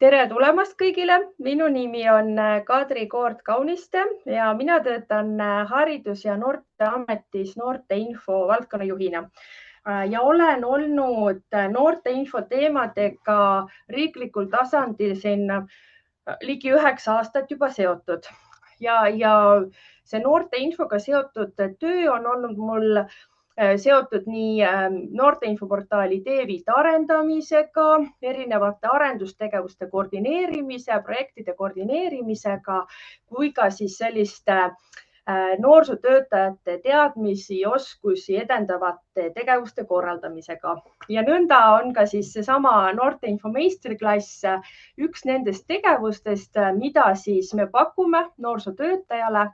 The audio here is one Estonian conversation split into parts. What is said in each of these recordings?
Tere tulemast kõigile! Minu nimi on Kadri Koort-Kauniste ja mina töötan Haridus- ja Noorteametis noorteinfo valdkonnajuhina. Ja olen olnud noorteinfo teemadega riiklikul tasandil siin ligi 9 aastat juba seotud. Ja see noorteinfoga seotud töö on olnud mul seotud nii noorteinfoportaali Teeviit arendamisega, erinevate arendustegevuste koordineerimise, projektide koordineerimisega, kui ka siis selliste noorsootöötajate teadmisi, oskusi edendavate tegevuste korraldamisega. Ja nõnda on ka siis seesama noorteinfo meistriklass üks nendest tegevustest, mida siis me pakume noorsootöötajale,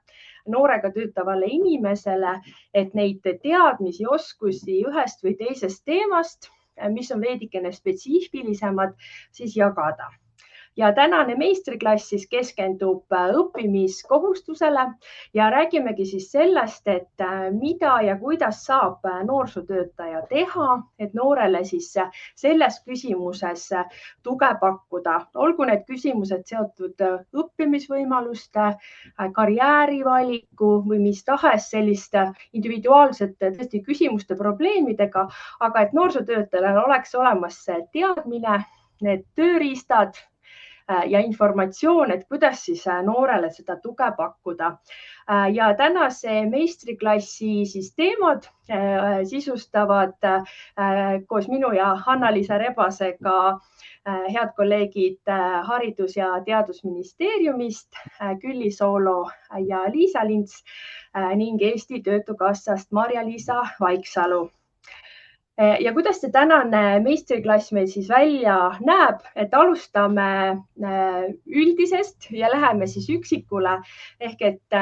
noorega töötavale inimesele, et neid teadmisi, oskusi ühest või teisest teemast, mis on veidikene spetsiifilisemad, siis jagada. Ja tänane meistriklass siis keskendub õppimiskohustusele ja räägimegi siis sellest, et mida ja kuidas saab noorsootöötaja teha, et noorele siis selles küsimuses tuge pakkuda. Olgu need küsimused seotud õppimisvõimaluste, karjäärivaliku või mis tahes selliste individuaalsete küsimuste probleemidega, aga et noorsootöötajal oleks olemas teadmine, need tööriistad ja informatsioon, et kuidas siis noorele seda tuge pakkuda. Ja tänase meistriklassi siis teemad sisustavad koos minu ja Hanna-Liisa Rebasega head kolleegid Haridus- ja Teadusministeeriumist, Külli Soolo ja Liisa Lints ning Eesti Töötukassast Marja-Liisa Vaiksalu. Ja kuidas see tänane meistriklass meil siis välja näeb, et alustame üldisest ja läheme siis üksikule ehk et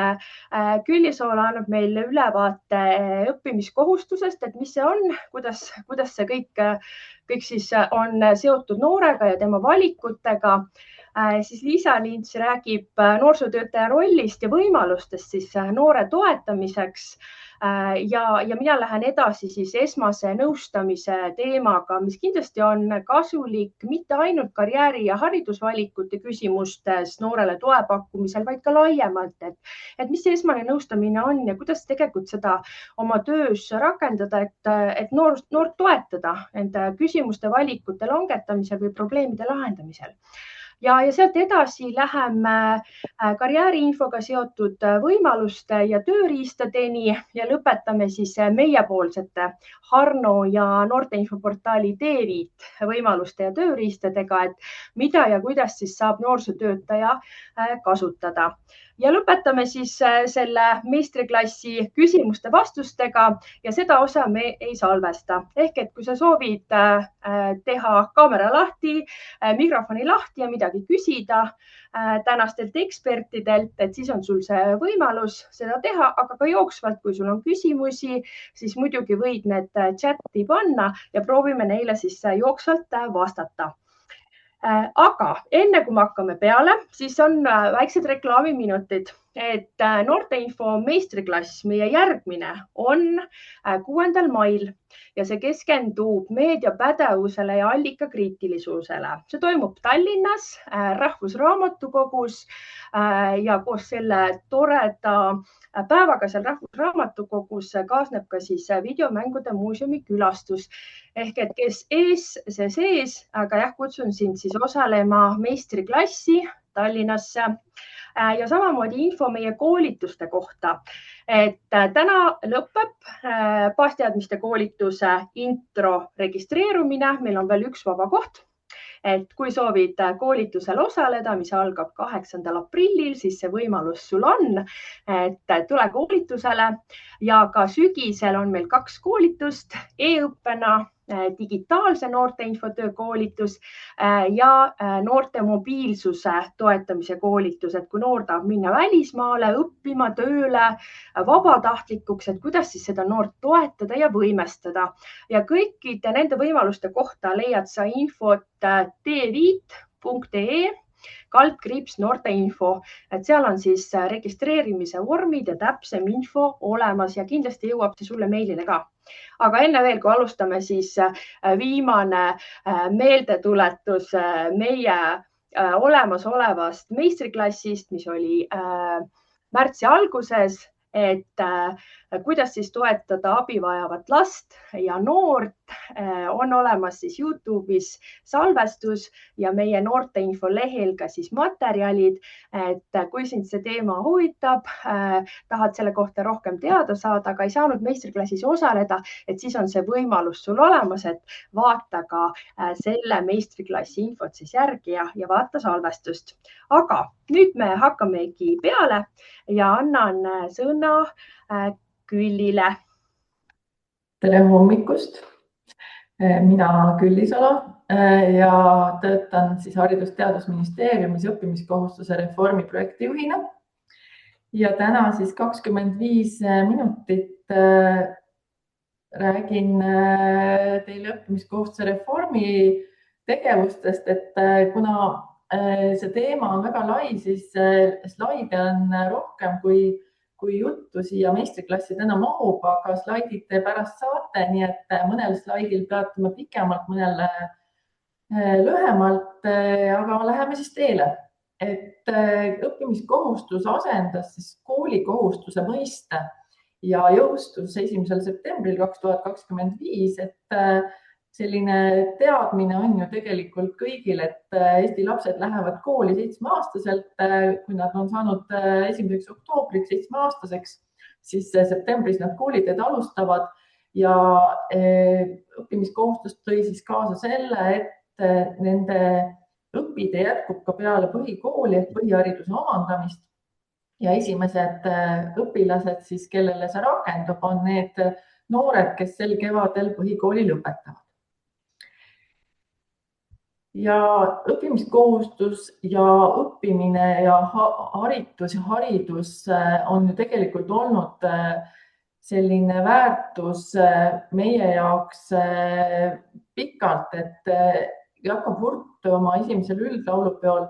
Külli Soolo annab meile ülevaate õppimiskohustusest, et mis see on, kuidas see kõik siis on seotud noorega ja tema valikutega. Siis Liisa Lints räägib noorsootöötaja rollist ja võimalustest siis noore toetamiseks. Ja mina lähen edasi siis esmase nõustamise teemaga, mis kindlasti on kasulik mitte ainult karjääri ja haridusvalikute küsimustes noorele toe pakkumisel, vaid ka laiemalt, et mis see esmane nõustamine on ja kuidas tegelikult seda oma töös rakendada, et noort toetada enda küsimuste valikute langetamisel või probleemide lahendamisel. Ja sealt edasi läheme karjääriinfoga seotud võimaluste ja tööriistadeni ja lõpetame siis meiepoolsete Harno ja noorteinfoportaali Teeviit võimaluste ja tööriistadega, et mida ja kuidas siis saab noorsootöötaja kasutada. Ja lõpetame siis selle meistriklassi küsimuste vastustega ja seda osa me ei salvesta. Ehk et kui sa soovid teha kaamera lahti, mikrofoni lahti ja midagi küsida tänastelt ekspertidelt, et siis on sul see võimalus seda teha, aga ka jooksvalt, kui sul on küsimusi, siis muidugi võid need chati panna ja proovime neile siis jooksvalt vastata. Aga enne kui me hakkame peale, siis on väiksed reklaamiminutid, et noorteinfo meistriklass, meie järgmine on 6. mail ja see keskendub meediapädevusele ja allikakriitilisusele. See toimub Tallinnas Rahvusraamatukogus ja koos selle toreda päevaga seal Rahvusraamatukogus kaasneb ka siis videomängude muuseumi külastus. Ehk et kes ees, see sees, aga jah, kutsun sind siis osalema meistriklassi Tallinnasse ja samamoodi info meie koolituste kohta. Et täna lõpeb baasteadmiste koolituse intro registreerumine, meil on veel üks vaba koht. Et kui soovid koolitusel osaleda, mis algab 8. aprillil, siis see võimalus sul on, et tule koolitusele ja ka sügisel on meil 2 koolitust e-õppena, digitaalse noorteinfotöö koolitus ja noorte mobiilsuse toetamise koolitus, et kui noor tahab minna välismaale, õppima, tööle, vabatahtlikuks, et kuidas siis seda noort toetada ja võimestada. Ja kõikide nende võimaluste kohta leiad sa infot teeviit.ee /noorteinfo, et seal on siis registreerimise vormid ja täpsem info olemas ja kindlasti jõuab see sulle meilile ka. Aga enne veel, kui alustame, siis viimane meeldetuletus meie olemasolevast meistriklassist, mis oli märtsi alguses, et kuidas siis toetada abi vajavat last ja noort. On olemas siis YouTube'is salvestus ja meie noorteinfo lehel ka siis materjalid, et kui sind see teema huvitab, tahad selle kohta rohkem teada saada, aga ei saanud meistriklassis osaleda, et siis on see võimalus sul olemas, et vaata ka selle meistriklassi infot siis järgi ja vaata salvestust. Aga nüüd me hakkamegi peale ja annan sõna Küllile. Tere hommikust! Mina Külli Salo ja töötan siis Haridus-Teadusministeeriumis õppimiskohustuse reformi projektijuhina. Ja täna siis 25 minutit räägin teile õppimiskohustuse reformi tegevustest, et kuna see teema on väga lai, siis slaide on rohkem kui juttu siia meistriklasside mahub, aga slaidid te pärast saate, nii et mõnel slaidil peatume pikemalt, mõnel lühemalt, aga läheme siis teele. Et õppimiskohustus asendas siis koolikohustuse mõiste ja jõustus 1. septembril 2025, et selline teadmine on ju tegelikult kõigil, et Eesti lapsed lähevad kooli 7-aastaselt, kui nad on saanud 1. oktoobriks 7-aastaseks, siis septembris nad kooliteed alustavad ja õppimiskohustus tõi siis kaasa selle, et nende õpitee jätkub ka peale põhikooli ehk põhihariduse omandamist ja esimesed õpilased, siis, kellele see rakendub, on need noored, kes sel kevadel põhikooli lõpetavad. Ja õppimiskohustus ja õppimine ja haridus on ju tegelikult olnud selline väärtus meie jaoks pikalt, et Jakob Hurt oma esimesel üldlaulupeol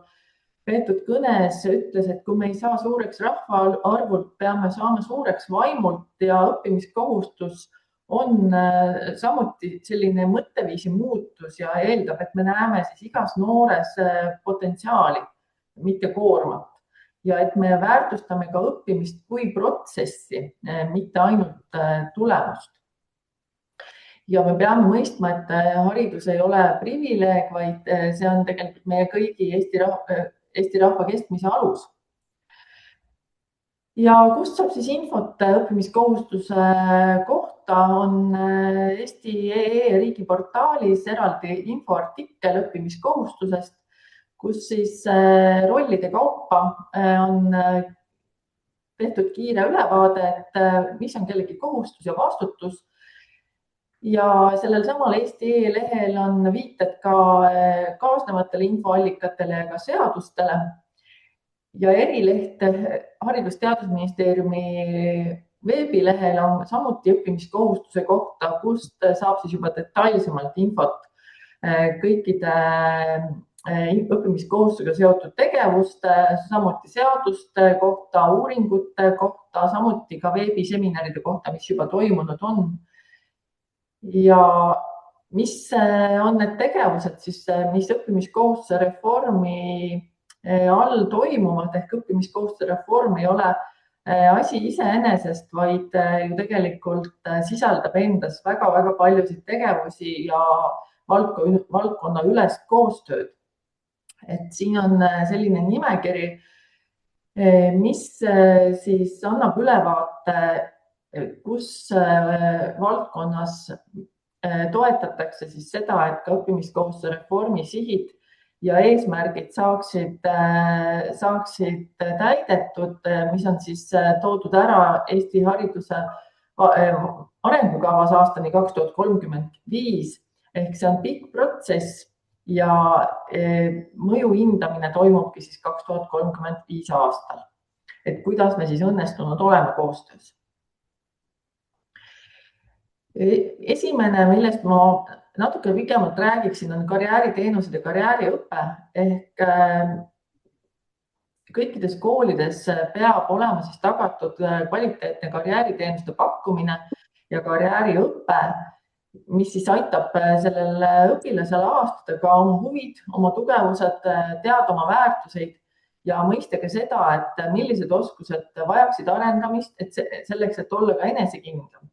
peetud kõnes ütles, et kui me ei saa suureks rahvaarvult, peame saama suureks vaimult ja õppimiskohustus on samuti selline mõtteviisi muutus ja eeldab, et me näeme siis igas noores potentsiaali, mitte koormat ja et me väärtustame ka õppimist kui protsessi, mitte ainult tulemust. Ja me peame mõistma, et haridus ei ole privileeg, vaid see on tegelikult meie kõigi Eesti rahva kestmise alus. Ja kust saab siis infot õppimiskohustuse kohta, on Eesti.ee riigiportaalis eraldi infoartikkel õppimiskohustusest, kus siis rollide kaupa on tehtud kiire ülevaade, et mis on kellegi kohustus ja vastutus. Ja sellel samal Eesti.ee lehel on viited ka kaasnevatele infoallikatele ja ka seadustele. Ja erileht Haridus-Teadusministeeriumi veebilehel on samuti õppimiskohustuse kohta, kust saab siis juba detailsemalt infot kõikide õppimiskohustusega seotud tegevuste, samuti seaduste kohta, uuringute kohta, samuti ka veebiseminaride kohta, mis juba toimunud on. Ja mis on need tegevused, siis, mis õppimiskohustuse reformi all toimuvad, ehk õppimiskohustuse reform ei ole asi iseenesest, vaid ju tegelikult sisaldab endas väga paljusid tegevusi ja valdkonna ülest koostööd. Et siin on selline nimekiri, mis siis annab ülevaate, kus valdkonnas toetatakse siis seda, et ka õppimiskohustuse reformi sihid ja eesmärgid saaksid täidetud, mis on siis toodud ära Eesti hariduse arengukavas aastani 2035, ehk see on pikk protsess ja mõju hindamine toimubki siis 2035 aastal. Et kuidas me siis õnnestunud oleme koostöös. Esimene, millest ma natuke pikemalt räägiksin, on karjääriteenused ja karjääriõpe, ehk kõikides koolides peab olema siis tagatud kvaliteetne karjääriteenuste pakkumine ja karjääriõpe mis siis aitab sellel õpilasel avastada ka oma huvid, oma tugevused, teada oma väärtuseid ja mõista ka seda, et millised oskused vajaksid arendamist, et selleks, et olla ka enesekindlam.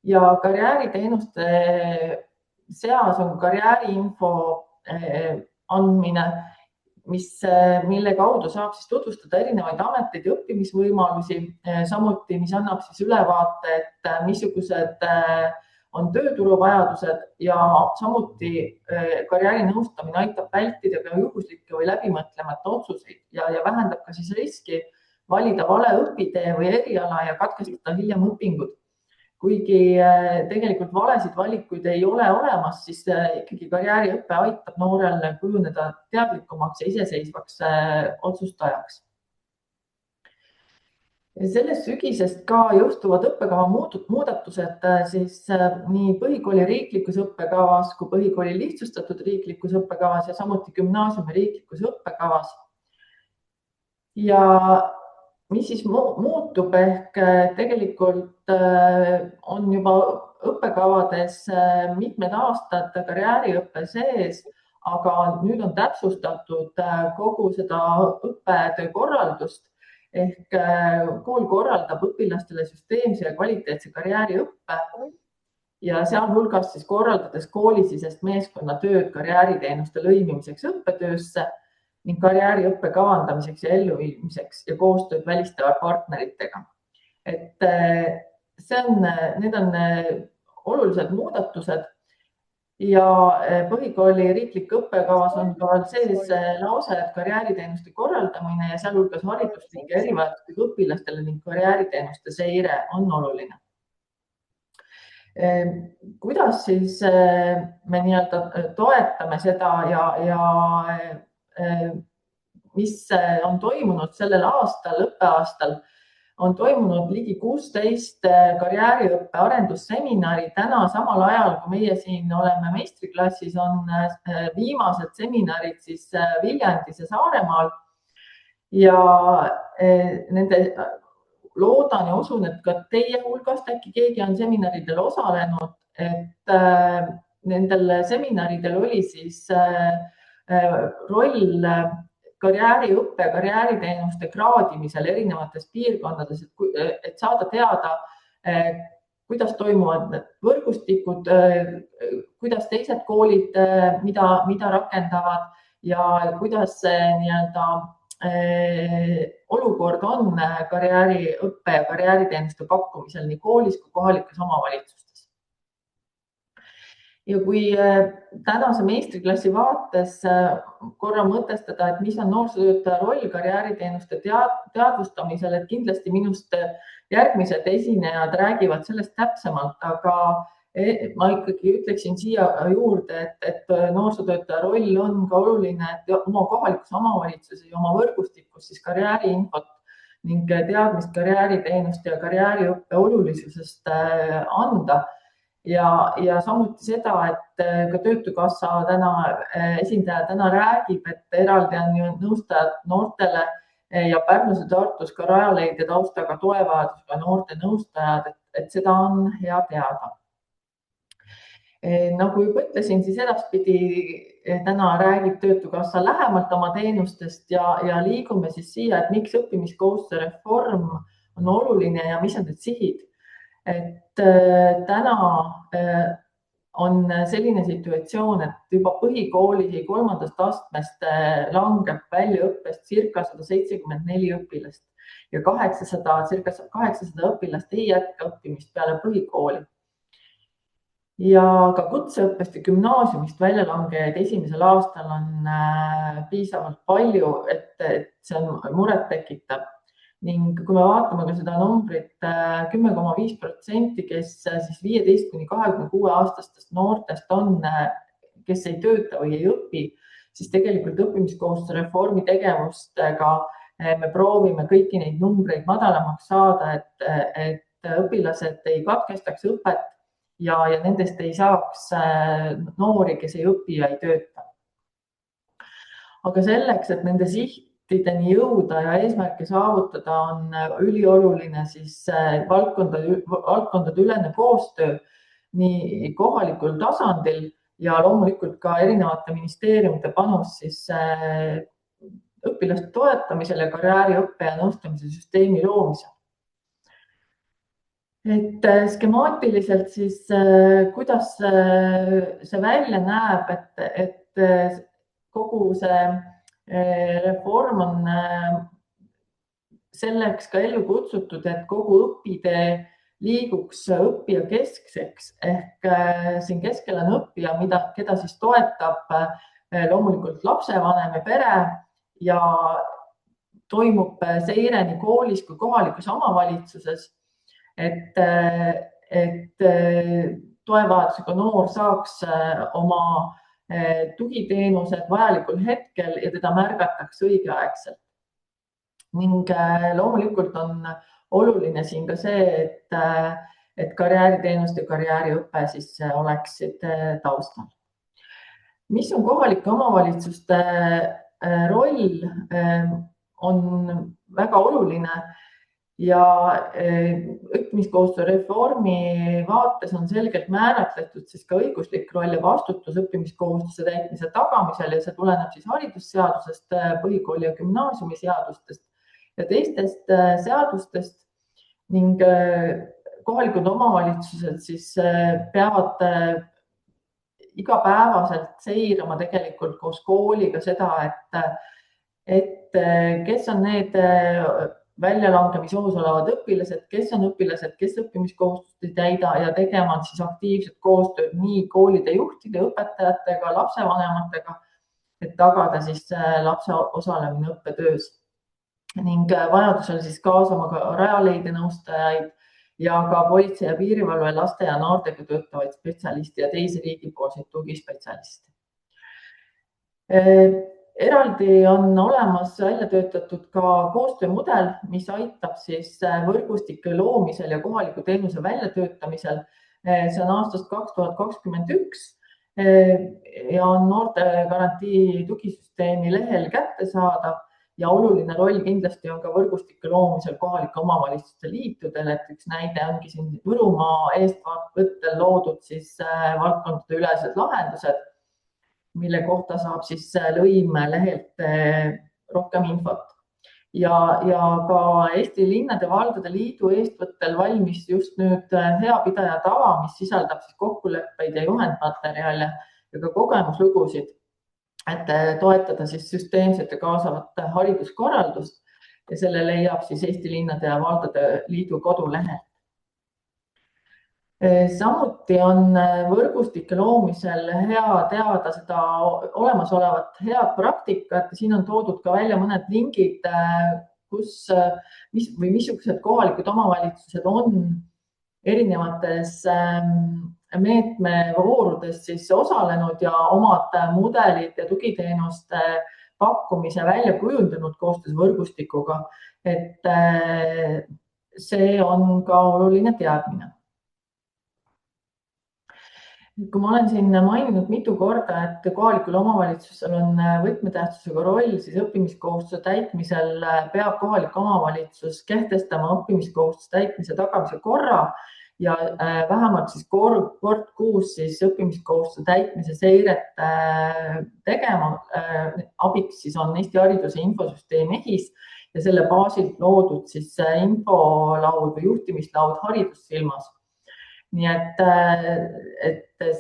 Ja karjääriteenuste seas on karjääriinfo andmine, mille kaudu saab siis tutvustada erinevaid ameteid ja õppimisvõimalusi, samuti mis annab siis ülevaate, et missugused on tööturuvajadused ja samuti karjäärinõustamine aitab vältida ka juhuslikke või läbimõtlemata otsuseid ja vähendab ka siis riski valida vale õpitee või eriala ja katkestada hiljem õpingud. Kuigi tegelikult valesid valikuid ei ole olemas, siis ikkagi karjääriõpe aitab noorel kujuneda teadlikumaks ja iseseisvaks otsustajaks. Sellest sügisest ka jõustuvad õppekava muudatused siis nii põhikooli riiklikus õppekavas kui põhikooli lihtsustatud riiklikus õppekavas ja samuti gümnaasiumi riiklikus õppekavas. Ja mis siis muutub ehk tegelikult on juba õppekavades mitmed aastad karjääriõppe sees, aga nüüd on täpsustatud kogu seda õppetöö korraldust ehk kool korraldab õpilastele süsteemse ja kvaliteetse karjääriõppe ja sealhulgas siis korraldades koolisisest meeskonnatööd karjääriteenuste lõimimiseks õppetöösse ning karjääriõppe kavandamiseks ja elluviimiseks ja koostööd väliste partneritega. Et need on olulised muudatused ja põhikooli riiklik õppekavas on ka sees lause, et karjääriteenuste korraldamine ja sealhulgas hariduslike erivajadustega õpilastele ning karjääriteenuste seire on oluline. Kuidas siis me toetame seda ja mis on toimunud sellel õppeaastal, on toimunud ligi 16 karjääriõppe arendusseminari. Täna samal ajal, kui meie siin oleme meistriklassis, on viimased seminarid siis Viljandis ja Saaremaal ja nende loodan ja usun, et ka teie hulgast äkki keegi on seminaridel osalenud, et nendel seminaridel oli siis roll karjääriõppe ja karjääriteenuste kraadimisel erinevates piirkondades, et saada teada, kuidas toimuvad need võrgustikud, kuidas teised koolid, mida rakendavad ja kuidas olukord on karjääriõppe ja karjääriteenuste pakkumisel nii koolis kui kohalikes omavalitsustes. Ja kui tänase meistriklassi vaates korra mõtestada, et mis on noorsootöötaja roll karjääriteenuste teadvustamisel, et kindlasti minust järgmised esinejad räägivad sellest täpsemalt, aga ma ikkagi ütleksin siia juurde, et noorsootöötaja roll on ka oluline, et oma kohalikus omavalitsuses ja oma võrgustikus siis karjääriinfot ning teadmist karjääriteenuste ja karjääriõppe olulisusest anda. Ja samuti seda, et ka Töötukassa esindaja täna räägib, et eraldi on ju nõustajad noortele ja Pärnus ja Tartus ka Rajaleidja taustaga toevajadusega noorte nõustajad, et seda on hea teada. Nagu juba ütlesin, siis edaspidi täna räägib Töötukassa lähemalt oma teenustest ja liigume siis siia, et miks õppimiskohustuse reform on oluline ja mis on need sihid. Et täna on selline situatsioon, et juba põhikooli 3. astmest langeb väljaõppest circa 174 õpilast ja circa 800 õpilast ei jätka õppimist peale põhikooli. Ja ka kutseõppest ja gümnaasiumist väljalangejaid esimesel aastal on piisavalt palju, et see on muret tekitav. Ning kui me vaatame ka seda numbrit 10,5%, kes siis 15–26 aastastest noortest on, kes ei tööta või ei õpi, siis tegelikult õppimiskohustuse reformi tegevustega me proovime kõiki neid numbreid madalamaks saada, et õpilased ei katkestaks õpet ja nendest ei saaks noori, kes ei õpi ja ei tööta. Aga selleks, et nende sihtideni jõuda ja eesmärke saavutada, on ülioluline siis valdkondade ülene koostöö, nii kohalikul tasandil ja loomulikult ka erinevate ministeeriumite panus siis õpilaste toetamisel ja karjääriõppe ja nõustamise süsteemi loomisel. Et skemaatiliselt siis, kuidas see välja näeb, et kogu see reform on selleks ka ellu kutsutud, et kogu õpitee liiguks õppija keskseks ehk siin keskel on õppija, keda siis toetab loomulikult lapsevanem ja pere ja toimub seire nii koolis kui kohalikus omavalitsuses, et toevajadusega noor saaks oma tugiteenused vajalikul hetkel ja teda märgatakse õigeaegselt. Ning loomulikult on oluline siin ka see, et karjääriteenust ja karjääriõpe siis oleksid taustal. Mis on kohalike omavalitsuste roll, on väga oluline ja õppimiskohustuse reformi vaates on selgelt määratletud siis ka õiguslik roll ja vastutus õppimiskohustuse täitmise tagamisel ja see tuleneb siis haridusseadusest, põhikooli ja gümnaasiumiseadustest ja teistest seadustest ning kohalikud omavalitsused siis peavad igapäevaselt seirama tegelikult koos kooliga seda, et kes on need väljalangemise ohus olevad õpilased, kes on õpilased, kes õppimiskohustust ei täida ja tegema siis aktiivset koostööd nii koolide juhtide, õpetajatega, lapsevanematega, et tagada siis lapse osalemine õppetöös ning vajadusel siis kaasama ka Rajaleidja nõustajaid ja ka politsei ja piirivalve laste ja noortega töötavaid spetsialiste ja teisi riigipoolseid tugispetsialiste. Eraldi on olemas välja töötatud ka koostöömudel, mis aitab siis võrgustike loomisel ja kohaliku teenuse väljatöötamisel. See on aastast 2021 ja on noortegarantii tugisüsteemi lehel kättesaadav ja oluline roll kindlasti on ka võrgustike loomisel kohalike omavalitsuste liitudel, et üks näide ongi siin Võrumaa eestvõttel loodud siis valdkondade ülesed lahendused, mille kohta saab siis lõimelehelt rohkem infot. Ja ka Eesti Linnade ja Valdade Liidu eestvõttel valmis just nüüd hea pidaja tava, mis sisaldab siis kokkuleppeid ja juhendmaterjale ja ka kogemuslugusid, et toetada siis süsteemset ja kaasavat hariduskorraldust ja selle leiab siis Eesti Linnade ja Valdade Liidu kodulehel. Samuti on võrgustike loomisel hea teada seda olemasolevat head praktikat. Siin on toodud ka välja mõned lingid, missugused kohalikud omavalitsused on erinevates meetmevoorudes siis osalenud ja omad mudelid ja tugiteenuste pakkumise välja kujundanud koostöös võrgustikuga. Et see on ka oluline teadmine. Kui ma olen siin maininud mitu korda, et kohalikul omavalitsusel on võtmetähtsusega roll, siis õppimiskohustuse täitmisel peab kohalik omavalitsus kehtestama õppimiskohustuse täitmise tagamise korra ja vähemalt siis kord kuus siis õppimiskohustuse täitmise seiret tegema. Abiks siis on Eesti Hariduse Infosüsteem EHIS ja selle baasilt loodud siis infolaud või juhtimislaud Haridussilmas. Nii et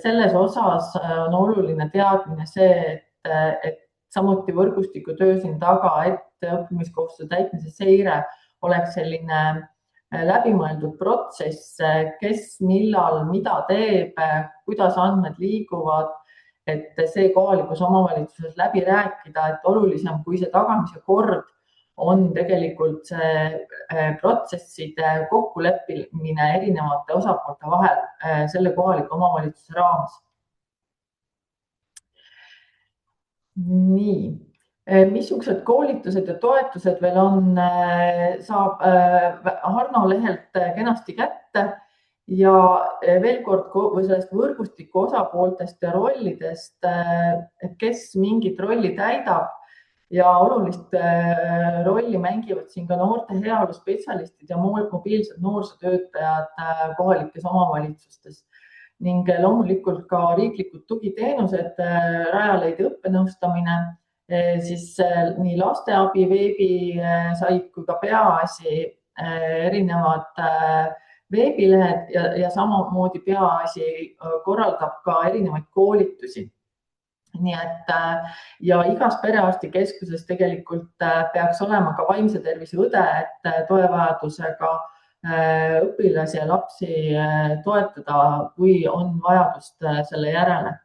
selles osas on oluline teadmine see, et samuti võrgustiku töö siin taga, et õppimiskohustuse täitmise seire oleks selline läbimõeldud protsess, kes millal mida teeb, kuidas andmed liiguvad, et see kohalikus omavalitsuses läbi rääkida, et olulisem kui see tagamise kord on tegelikult see protsesside kokkuleppimine erinevate osapoolte vahel selle kohaliku omavalitsuse raames. Nii, missugused koolitused ja toetused veel on, saab Harno lehelt kenasti kätte ja veel kord sellest võrgustiku osapooltest ja rollidest, et kes mingit rolli täidab. Ja olulist rolli mängivad siin ka noorte heaolu spetsialistid ja mobiilsed noorsootöötajad kohalikes omavalitsustes. ning loomulikult ka riiklikud tugiteenused, Rajaleidja õppenõustamine, siis nii lasteabi veebisait kui ka Peaasi erinevad veebilehed ja samamoodi Peaasi korraldab ka erinevaid koolitusi. Nii et ja igas perearstikeskuses tegelikult peaks olema ka vaimse tervise õde, et toevajadusega õpilasi ja lapsi toetada, kui on vajadust selle järele.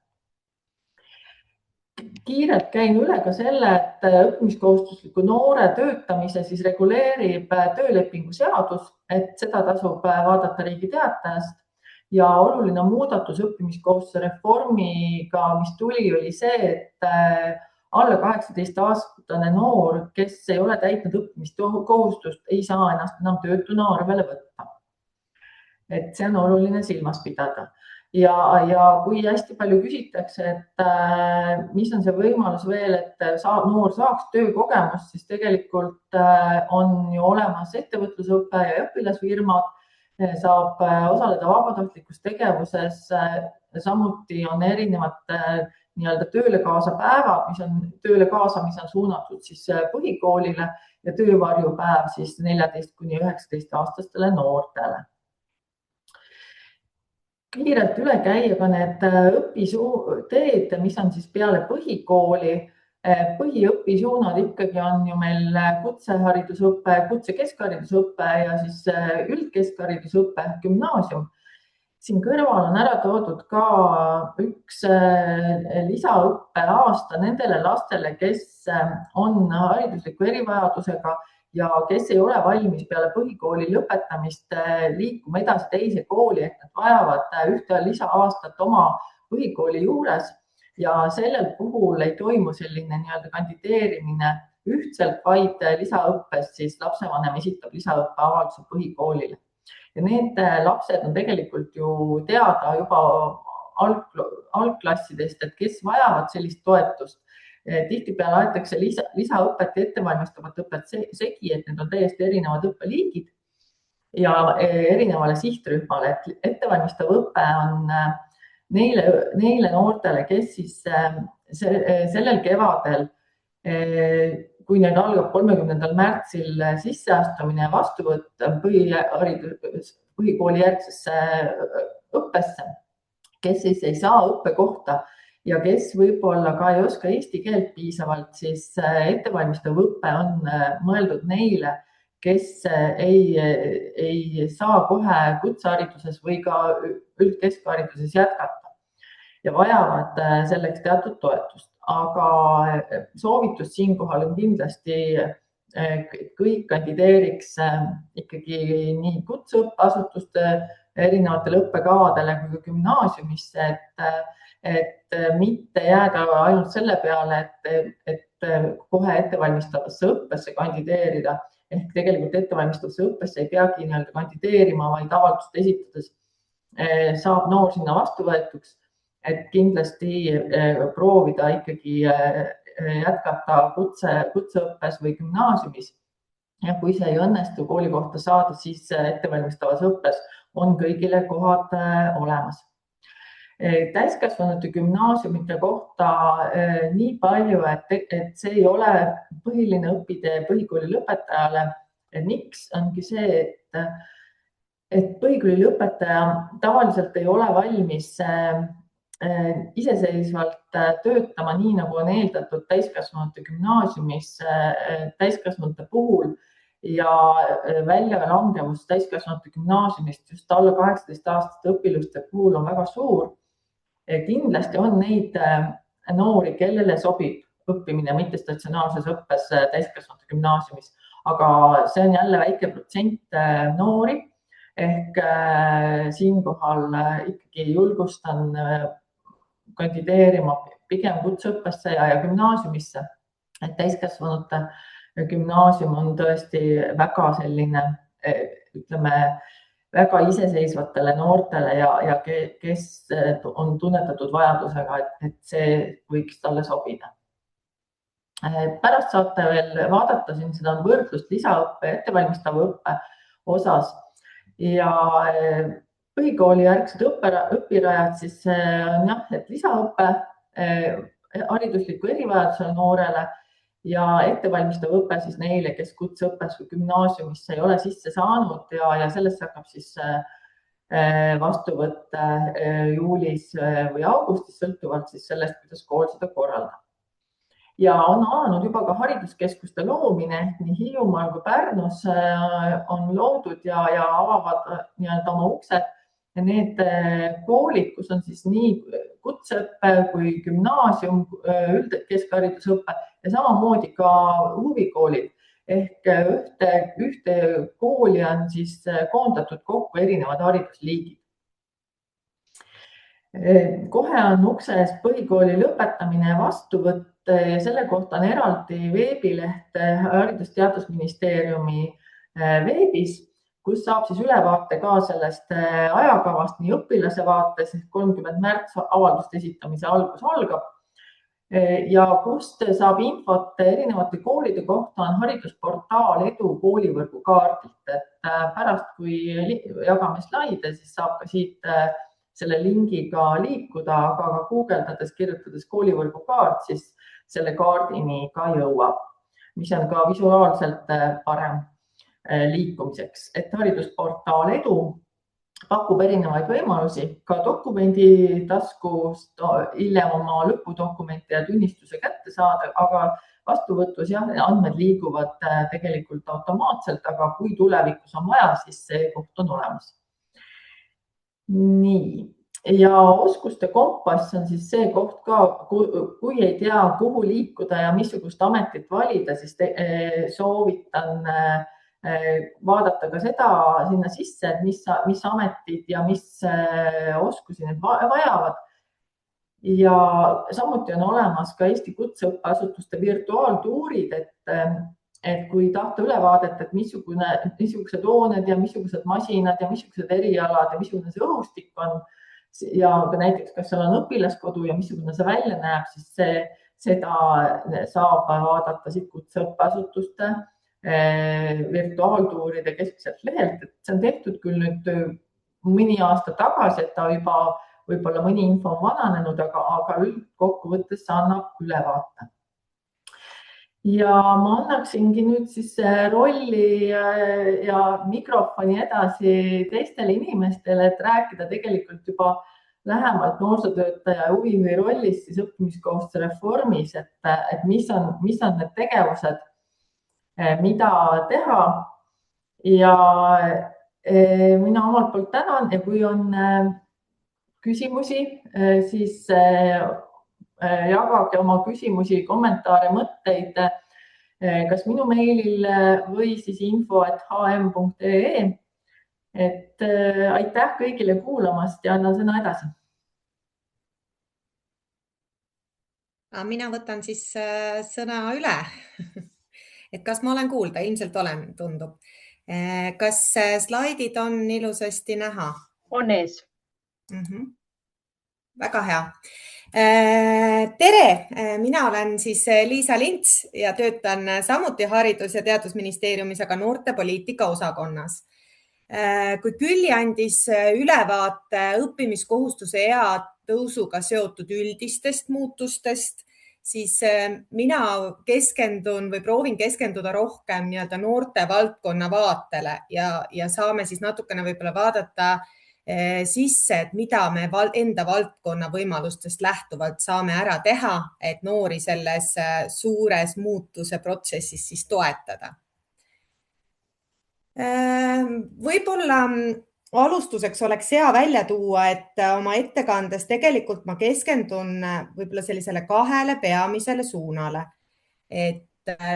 Kiirelt käin üle ka selle, et õppimiskohustusliku noore töötamise siis reguleerib töölepingu seadus, et seda tasub vaadata Riigi Teatajast. Ja oluline muudatus õppimiskohustuse reformiga, mis tuli, oli see, et alla 18-aastane noor, kes ei ole täitnud õppimiskohustust, ei saa ennast enam töötuna arvele võtta. Et see on oluline silmas pidada. Ja kui hästi palju küsitakse, et mis on see võimalus veel, et noor saaks töökogemust, siis tegelikult on ju olemas ettevõtlusõpe ja õpilasfirmad, saab osaleda vabatahtlikus tegevuses, samuti on erinevad tööle kaasa päevad, mis on suunatud siis põhikoolile ja töövarjupäev siis 14–19-aastastele noortele. Kiirelt üle käia ka need õpiteed, mis on siis peale põhikooli. Põhiõpisuunad ikkagi on ju meil kutseharidusõpe, kutsekeskharidusõpe ja siis üldkeskharidusõpe, gümnaasium. Siin kõrval on ära toodud ka üks lisaõppeaasta nendele lastele, kes on haridusliku erivajadusega ja kes ei ole valmis peale põhikooli lõpetamist liikuma edasi teise kooli, et nad vajavad ühte lisaaastat oma põhikooli juures. Ja sellel puhul ei toimu selline kandideerimine ühtselt, vaid lisaõppes siis lapsevanem esitab lisaõppeavalduse põhikoolile. Ja need lapsed on tegelikult ju teada juba algklassidest, et kes vajavad sellist toetust. Tihtipeale aetakse lisaõpet ja ettevalmistavat õpet segi, et need on täiesti erinevad õppeliigid ja erinevale sihtrühmale. Ettevalmistav õpe on neile noortele, kes siis sellel kevadel, kui neil algab 30. märtsil sisseastumine ja vastuvõtt põhikooli järgsesse õppesse, kes siis ei saa õppekohta ja kes võib-olla ka ei oska eesti keelt piisavalt, siis ettevalmistav õpe on mõeldud neile, kes ei saa kohe kutsehariduses või ka üldkeskhariduses jätkata ja vajavad selleks teatud toetust. Aga soovitus siinkohal on kindlasti kõik kandideeriks ikkagi nii kutseõppeasutuste erinevatele õppekavadele kui ka gümnaasiumisse, et mitte jääda ainult selle peale, et kohe ettevalmistavasse õppesse kandideerida. Ehk tegelikult ettevalmistavasse õppesse ei peagi kandideerima, vaid avaldust esitades saab noor sinna vastu võetuks, et kindlasti proovida ikkagi jätkata kutseõppes või gümnaasiumis. Ja kui see ei õnnestu koolikohta saada, siis ettevalmistavas õppes on kõigile kohad olemas. Täiskasvanute gümnaasiumite kohta nii palju, et see ei ole põhiline õpitee põhikooli lõpetajale. Miks ongi see, et põhikooli lõpetaja tavaliselt ei ole valmis iseseisvalt töötama nii, nagu on eeldatud täiskasvanute gümnaasiumis täiskasvanute puhul ja väljalangevus täiskasvanute gümnaasiumist just alla 18-aastaste õpilaste puhul on väga suur. Kindlasti on neid noori, kellele sobib õppimine mittestatsionaarses õppes täiskasvanute gümnaasiumis, aga see on jälle väike protsent noori ehk siinkohal ikkagi julgustan kandideerima pigem kutseõppesse ja gümnaasiumisse. Et täiskasvanute gümnaasium on tõesti väga selline, ütleme, väga iseseisvatele noortele ja kes on tunnetatud vajadusega, et see võiks talle sobida. Pärast saate veel vaadata siin seda võrdlust lisaõppe ja ettevalmistava õppe osas ja põhikooli järgsed õpirajad siis on jah, et lisaõpe haridusliku erivajadusele noorele ja ettevalmistav õpe siis neile, kes kutseõppes või gümnaasiumisse ei ole sisse saanud ja sellesse hakkab siis vastuvõtt juulis või augustis, sõltuvalt siis sellest, kuidas kool seda korraldab. Ja on alanud juba ka hariduskeskuste loomine, nii Hiiumaal kui Pärnus on loodud ja avavad nii-öelda oma uksed. Ja need koolid, kus on siis nii kutseõppe kui gümnaasium, üldkeskharidusõppe ja samamoodi ka huvikoolid. Ehk ühte kooli on siis koondatud kokku erinevad haridusliigid. Kohe on ukses põhikooli lõpetamine ja vastuvõtt ja selle kohta on eraldi veebileht Haridus- ja Teadusministeeriumi veebis, kus saab siis ülevaate ka sellest ajakavast nii õpilase vaates, 30. märts avalduste esitamise algus algab. Ja kust saab infot erinevate koolide kohta on haridusportaal Edu koolivõrgu kaardilt, et pärast kui jagame slaide, siis saab ka siit selle lingiga liikuda, aga ka guugeldades, kirjutades koolivõrgu kaart, siis selle kaardini ka jõuab, mis on ka visuaalselt parem liikumiseks. Et haridusportaal Edu pakub erinevaid võimalusi, ka dokumendi taskust hiljem oma lõpudokumente ja tunnistuse kätte saada, aga vastuvõtus jah, andmed liiguvad tegelikult automaatselt, aga kui tulevikus on vaja, siis see koht on olemas. Nii, ja oskuste kompass on siis see koht ka, kui ei tea, kuhu liikuda ja missugust ametit valida, siis soovitan vaadata ka seda sinna sisse, et mis ametid ja mis oskusi need vajavad. Ja samuti on olemas ka Eesti kutseõppeasutuste virtuaaltuurid, et kui tahta ülevaadet, et missugused hooned ja missugused masinad ja missugused erialad ja missugune see õhustik on ja ka näiteks, kas seal on õpilaskodu ja missugune see välja näeb, siis seda saab vaadata siit kutseõppeasutuste virtuaaltuuride keskselt lehelt, et see on tehtud küll nüüd mõni aasta tagasi, et ta juba võib-olla mõni info on vananenud, aga üldkokkuvõttes annab ülevaate. Ja ma annaksingi nüüd siis rolli ja mikrofoni edasi teistele inimestele, et rääkida tegelikult juba lähemalt noorsootöötaja huvijuhi rollis siis õppimiskohustuse reformis, et mis on need tegevused, mida teha. Ja mina omalt poolt tänan ja kui on küsimusi, siis jagage oma küsimusi, kommentaare, mõtteid kas minu meilil või siis info@hm.ee. Et aitäh kõigile kuulamast ja annan sõna edasi. Mina võtan siis sõna üle. Et kas ma olen kuulda? Ilmselt olen, tundub. Kas slaidid on ilusasti näha? On ees. Väga hea. Tere, mina olen siis Liisa Lints ja töötan samuti Haridus- ja Teadusministeeriumis, aga noortepoliitika osakonnas. Kui Külli andis ülevaate õppimiskohustuse ea tõusuga seotud üldistest muutustest, siis mina keskendun või proovin keskenduda rohkem nii-öelda noorte valdkonna vaatele ja saame siis natukene võib-olla vaadata sisse, et mida me enda valdkonna võimalustest lähtuvalt saame ära teha, et noori selles suures muutuse protsessis siis toetada. Võib-olla alustuseks oleks hea välja tuua, et oma ettekandes tegelikult ma keskendun võib-olla sellisele kahele peamisele suunale. Et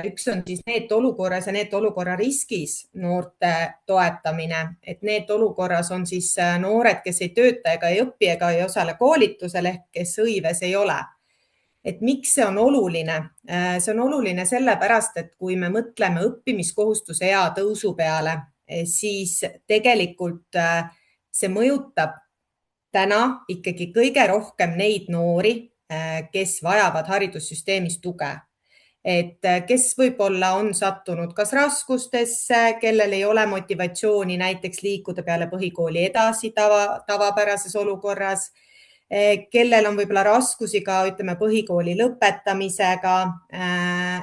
üks on siis NEET-olukorras ja NEET-olukorra riskis noorte toetamine, et NEET-olukorras on siis noored, kes ei tööta ega ei õpi ega ei osale koolitusel ehk kes hõives ei ole. Et miks see on oluline? See on oluline sellepärast, et kui me mõtleme õppimiskohustuse ea tõusu peale, siis tegelikult see mõjutab täna ikkagi kõige rohkem neid noori, kes vajavad haridussüsteemis tuge. et kes võib-olla on sattunud kas raskustesse, kellel ei ole motivatsiooni näiteks liikuda peale põhikooli edasi tavapärases olukorras, kellel on võib-olla raskusi ka, ütleme, põhikooli lõpetamisega,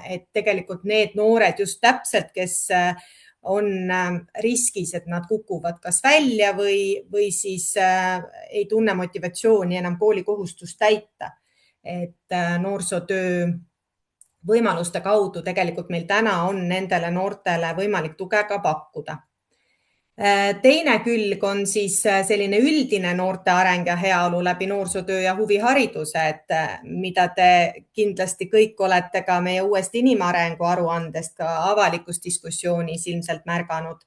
et tegelikult need noored just täpselt, kes on riskis, et nad kukuvad kas välja või siis ei tunne motivatsiooni enam koolikohustust täita. Et noorsootöö võimaluste kaudu tegelikult meil täna on nendele noortele võimalik tuge ka pakkuda. Teine külg on siis selline üldine noorte areng ja heaolu läbi noorsootöö ja huvihariduse, et mida te kindlasti kõik olete ka meie uuest inimarengu aruandest ka avalikus diskussioonis ilmselt märganud,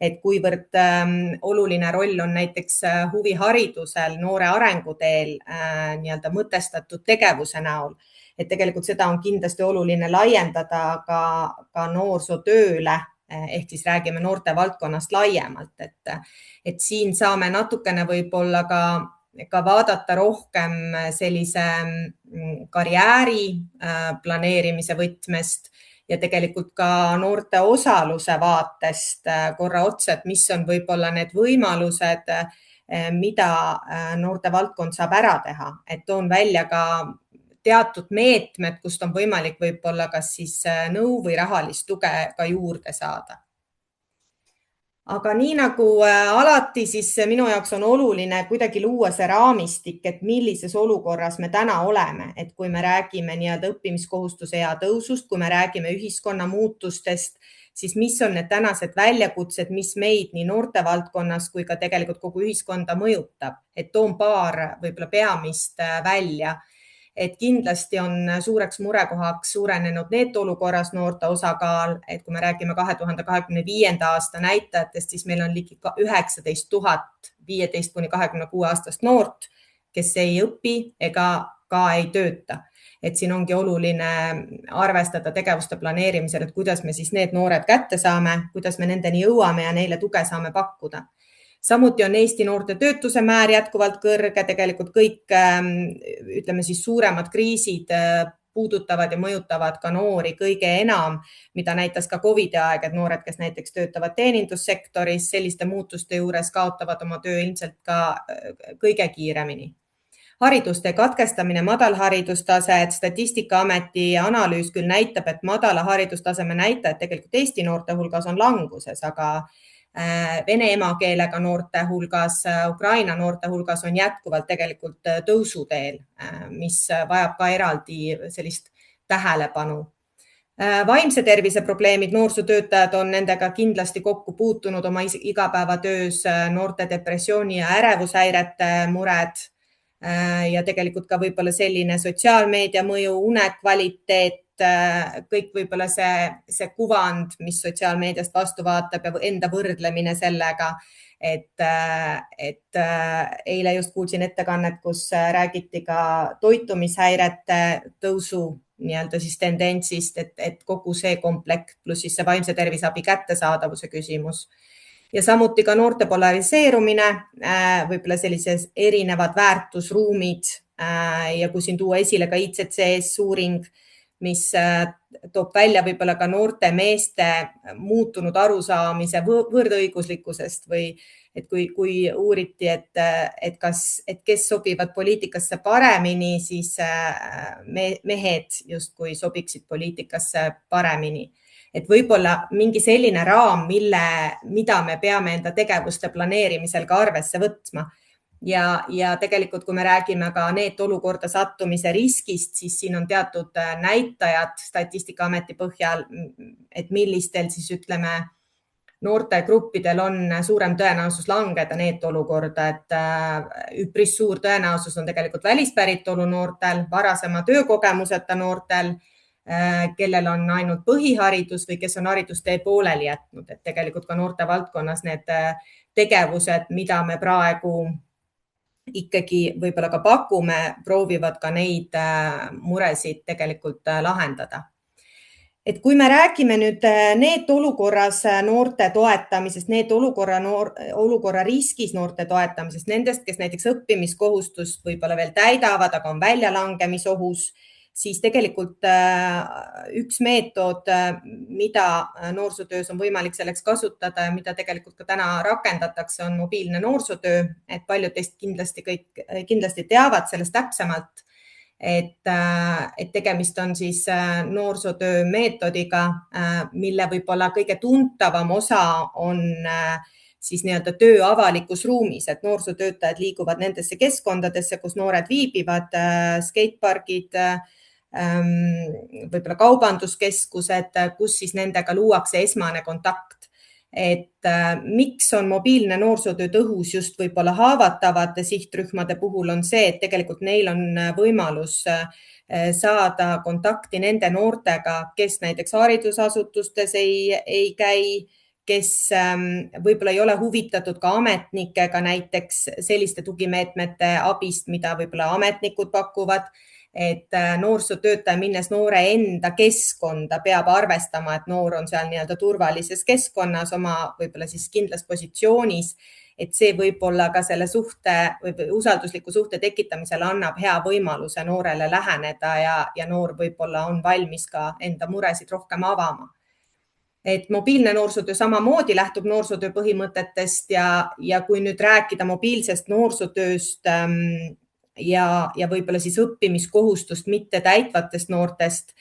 et kuivõrd oluline roll on näiteks huviharidusel noore arenguteel nii-öelda mõtestatud tegevuse näol, et tegelikult seda on kindlasti oluline laiendada ka noorsootööle, ehk siis räägime noorte valdkonnast laiemalt, et siin saame natukene võib-olla ka vaadata rohkem sellise karjääri planeerimise võtmest ja tegelikult ka noorte osaluse vaatest korra otsa, et mis on võib-olla need võimalused, mida noorte valdkond saab ära teha, et toon välja ka teatud meetmed, kust on võimalik võib-olla kas siis nõu või rahalist tuge ka juurde saada. Aga nii nagu alati, siis minu jaoks on oluline kuidagi luua see raamistik, et millises olukorras me täna oleme, et kui me räägime nii-öelda õppimiskohustuse ea tõusust, kui me räägime ühiskonna muutustest, siis mis on need tänased väljakutsed, mis meid nii noorte valdkonnas kui ka tegelikult kogu ühiskonda mõjutab, et toon paar võib-olla peamist välja. Et kindlasti on suureks murekohaks suurenenud NEET-olukorras noorte osakaal, et kui me räägime 2025. aasta näitajatest, siis meil on ligi 19 000 15–26 aastast noort, kes ei õpi ega ka ei tööta. Et siin ongi oluline arvestada tegevuste planeerimisel, et kuidas me siis need noored kätte saame, kuidas me nendeni jõuame ja neile tuge saame pakkuda. Samuti on Eesti noorte töötuse määr jätkuvalt kõrge, tegelikult kõik, ütleme siis suuremad kriisid puudutavad ja mõjutavad ka noori kõige enam, mida näitas ka COVID-i aeg, et noored, kes näiteks töötavad teenindussektoris, selliste muutuste juures kaotavad oma töö ilmselt ka kõige kiiremini. Hariduste katkestamine, madal haridustase, et Statistikaameti analüüs küll näitab, et madala haridustaseme näitajad tegelikult Eesti noorte hulgas on languses, aga vene emakeelega noorte hulgas, Ukraina noorte hulgas on jätkuvalt tegelikult tõusuteel, mis vajab ka eraldi sellist tähelepanu. Vaimse tervise probleemid, noorsootöötajad on nendega kindlasti kokku puutunud oma igapäevatöös, noorte depressiooni ja ärevushäirete mured ja tegelikult ka võib-olla selline sotsiaalmeedia mõju, unekvaliteet, kõik võib-olla see kuvand, mis sotsiaalmeediast vastu vaatab ja enda võrdlemine sellega, et eile just kuulsin ettekannet, kus räägiti ka toitumishäirete tõusu nii-öelda siis tendentsist, et kogu see komplekt pluss siis see vaimse terviseabi kättesaadavuse küsimus. Ja samuti ka noorte polariseerumine, võib-olla sellises erinevad väärtusruumid ja kui siin tuua esile ka ICCS uuring, mis toob välja võib-olla ka noorte meeste muutunud arusaamise võrdõiguslikkusest või et kui uuriti, et kes sobivad poliitikasse paremini, siis mehed justkui sobiksid poliitikasse paremini. Et võib-olla mingi selline raam, mida me peame enda tegevuste planeerimisel ka arvesse võtma. Ja tegelikult, kui me räägime ka NEET-olukorda sattumise riskist, siis siin on teatud näitajad Statistikaameti põhjal, et millistel siis ütleme noorte gruppidel on suurem tõenäosus langeda NEET-olukorda, et üpris suur tõenäosus on tegelikult välispäritolu noortel, varasema töökogemuseta noortel, kellel on ainult põhiharidus või kes on haridustee pooleli jätnud, et tegelikult ka noorte valdkonnas need tegevused, mida me praegu ikkagi võib-olla ka pakume, proovivad ka neid muresid tegelikult lahendada. Et kui me räägime nüüd NEET-olukorras noorte toetamisest, NEET-olukorra riskis noorte toetamisest, nendest, kes näiteks õppimiskohustust võib-olla veel täidavad, aga on väljalangemisohus, siis tegelikult üks meetod, mida noorsootöös on võimalik selleks kasutada ja mida tegelikult ka täna rakendatakse, on mobiilne noorsootöö, et paljud teist kindlasti teavad sellest täpsemalt, et tegemist on siis noorsootöö meetodiga, mille võib-olla kõige tuntavam osa on siis nii-öelda töö avalikus ruumis, et noorsootöötajad liiguvad nendesse keskkondadesse, kus noored viibivad, skatepargid, võib-olla kaubanduskeskused, kus siis nendega luuakse esmane kontakt. Et miks on mobiilne noorsootöö tõhus just võib-olla haavatavate sihtrühmade puhul on see, et tegelikult neil on võimalus saada kontakti nende noortega, kes näiteks haridusasutustes ei käi, kes võib-olla ei ole huvitatud ka ametnikega näiteks selliste tugimeetmete abist, mida võib-olla ametnikud pakuvad, et noorsootöötaja minnes noore enda keskkonda peab arvestama, et noor on seal nii-öelda turvalises keskkonnas oma võib-olla siis kindlas positsioonis, et see võib-olla ka selle suhte või usaldusliku suhte tekitamisel annab hea võimaluse noorele läheneda ja noor võib-olla on valmis ka enda muresid rohkem avama. Et mobiilne noorsootöö samamoodi lähtub noorsootöö põhimõtetest ja kui nüüd rääkida mobiilsest noorsootööst ja võib-olla siis õppimiskohustust mitte täitvatest noortest,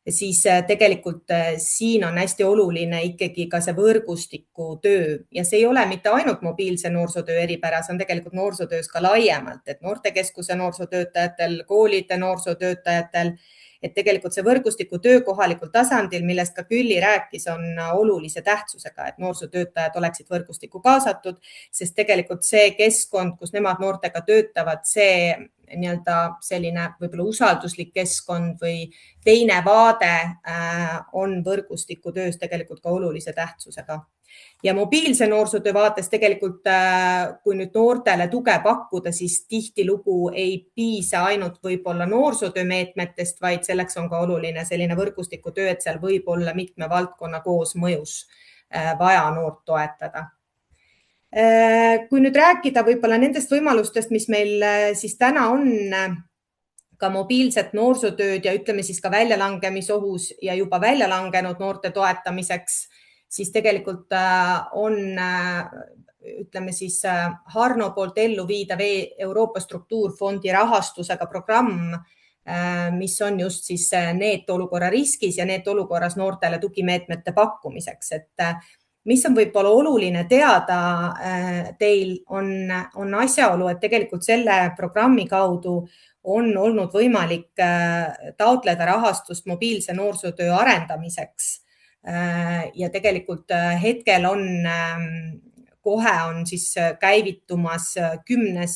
siis tegelikult siin on hästi oluline ikkagi ka see võrgustiku töö ja see ei ole mitte ainult mobiilse noorsootöö eripära, see on tegelikult noorsootöös ka laiemalt, et noortekeskuse noorsootöötajatel, koolide noorsootöötajatel, et tegelikult see võrgustiku töö kohalikul tasandil, millest ka Külli rääkis, on olulise tähtsusega, et noorsootöötajad oleksid võrgustikku kaasatud, sest tegelikult see keskkond, kus nemad noortega töötavad, see nii-öelda selline võib-olla usalduslik keskkond või teine vaade on võrgustiku töös tegelikult ka olulise tähtsusega. Ja mobiilse noorsootöö vaates tegelikult, kui nüüd noortele tuge pakkuda, siis tihtilugu ei piisa ainult võib-olla noorsootöö meetmetest, vaid selleks on ka oluline selline võrgustiku töö, et seal võib olla mitme valdkonna koosmõjus vaja noort toetada. Kui nüüd rääkida võib-olla nendest võimalustest, mis meil siis täna on ka mobiilset noorsootööd ja ütleme siis ka väljalangemisohus ja juba väljalangenud noorte toetamiseks, siis tegelikult on, ütleme siis Harno poolt ellu viidav Euroopa struktuurfondi rahastusega programm, mis on just siis NEET-olukorra riskis ja NEET-olukorras noortele tugimeetmete pakkumiseks, et mis on võib-olla oluline teada teil on asjaolu, et tegelikult selle programmi kaudu on olnud võimalik taotleda rahastust mobiilse noorsootöö arendamiseks ja tegelikult hetkel kohe on siis käivitumas 10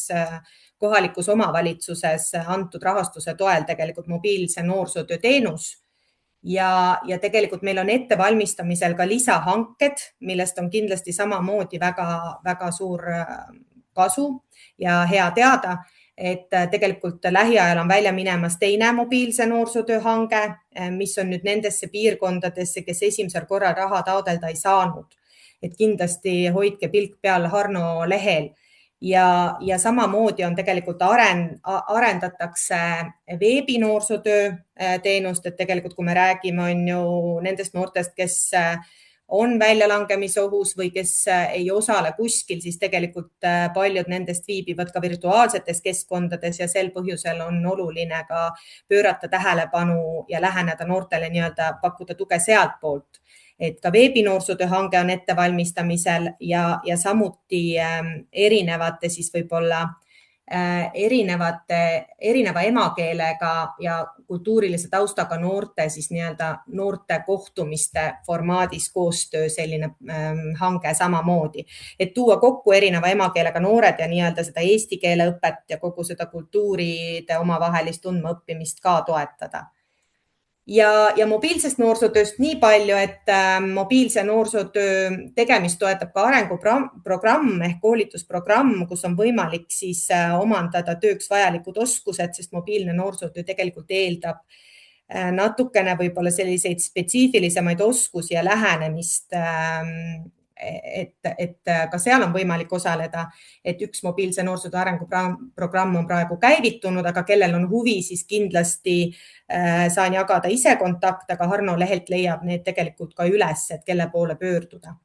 kohalikus omavalitsuses antud rahastuse toel tegelikult mobiilse noorsootöö teenus. Ja tegelikult meil on ettevalmistamisel ka lisahanked, millest on kindlasti samamoodi väga suur kasu ja hea teada, et tegelikult lähiajal on välja minemas teine mobiilse noorsootöö hange, mis on nüüd nendesse piirkondadesse, kes esimesel korral raha taodelda ei saanud. Et kindlasti hoidke pilk peal Harno lehel. Ja samamoodi on tegelikult arendatakse veebinoorsootöö teenust, et tegelikult kui me räägime on ju nendest noortest, kes on väljalangemisohus või kes ei osale kuskil, siis tegelikult paljud nendest viibivad ka virtuaalsetes keskkondades ja sel põhjusel on oluline ka pöörata tähelepanu ja läheneda noortele nii-öelda pakkuda tuge sealt poolt. Et ka veebinoorsootöö hange on ettevalmistamisel ja samuti erinevate siis võib-olla erineva emakeelega ja kultuurilise taustaga noorte siis nii-öelda noorte kohtumiste formaadis koostöö selline hange samamoodi, et tuua kokku erineva emakeelega noored ja nii-öelda seda eesti keele õpet ja kogu seda kultuuride omavahelist tundmaõppimist ka toetada. Ja mobiilsest noorsootööst nii palju, et mobiilse noorsootöö tegemist toetab ka arenguprogramm ehk koolitusprogramm, kus on võimalik siis omandada tööks vajalikud oskused, sest mobiilne noorsootöö tegelikult eeldab natukene võib-olla selliseid spetsiifilisemaid oskusi ja lähenemist et ka seal on võimalik osaleda, et üks mobiilse noorsootöö arenguprogramm on praegu käivitunud, aga kellel on huvi, siis kindlasti saan jagada ise kontakte, aga Harno lehelt leiab need tegelikult ka üles, et kelle poole pöörduda.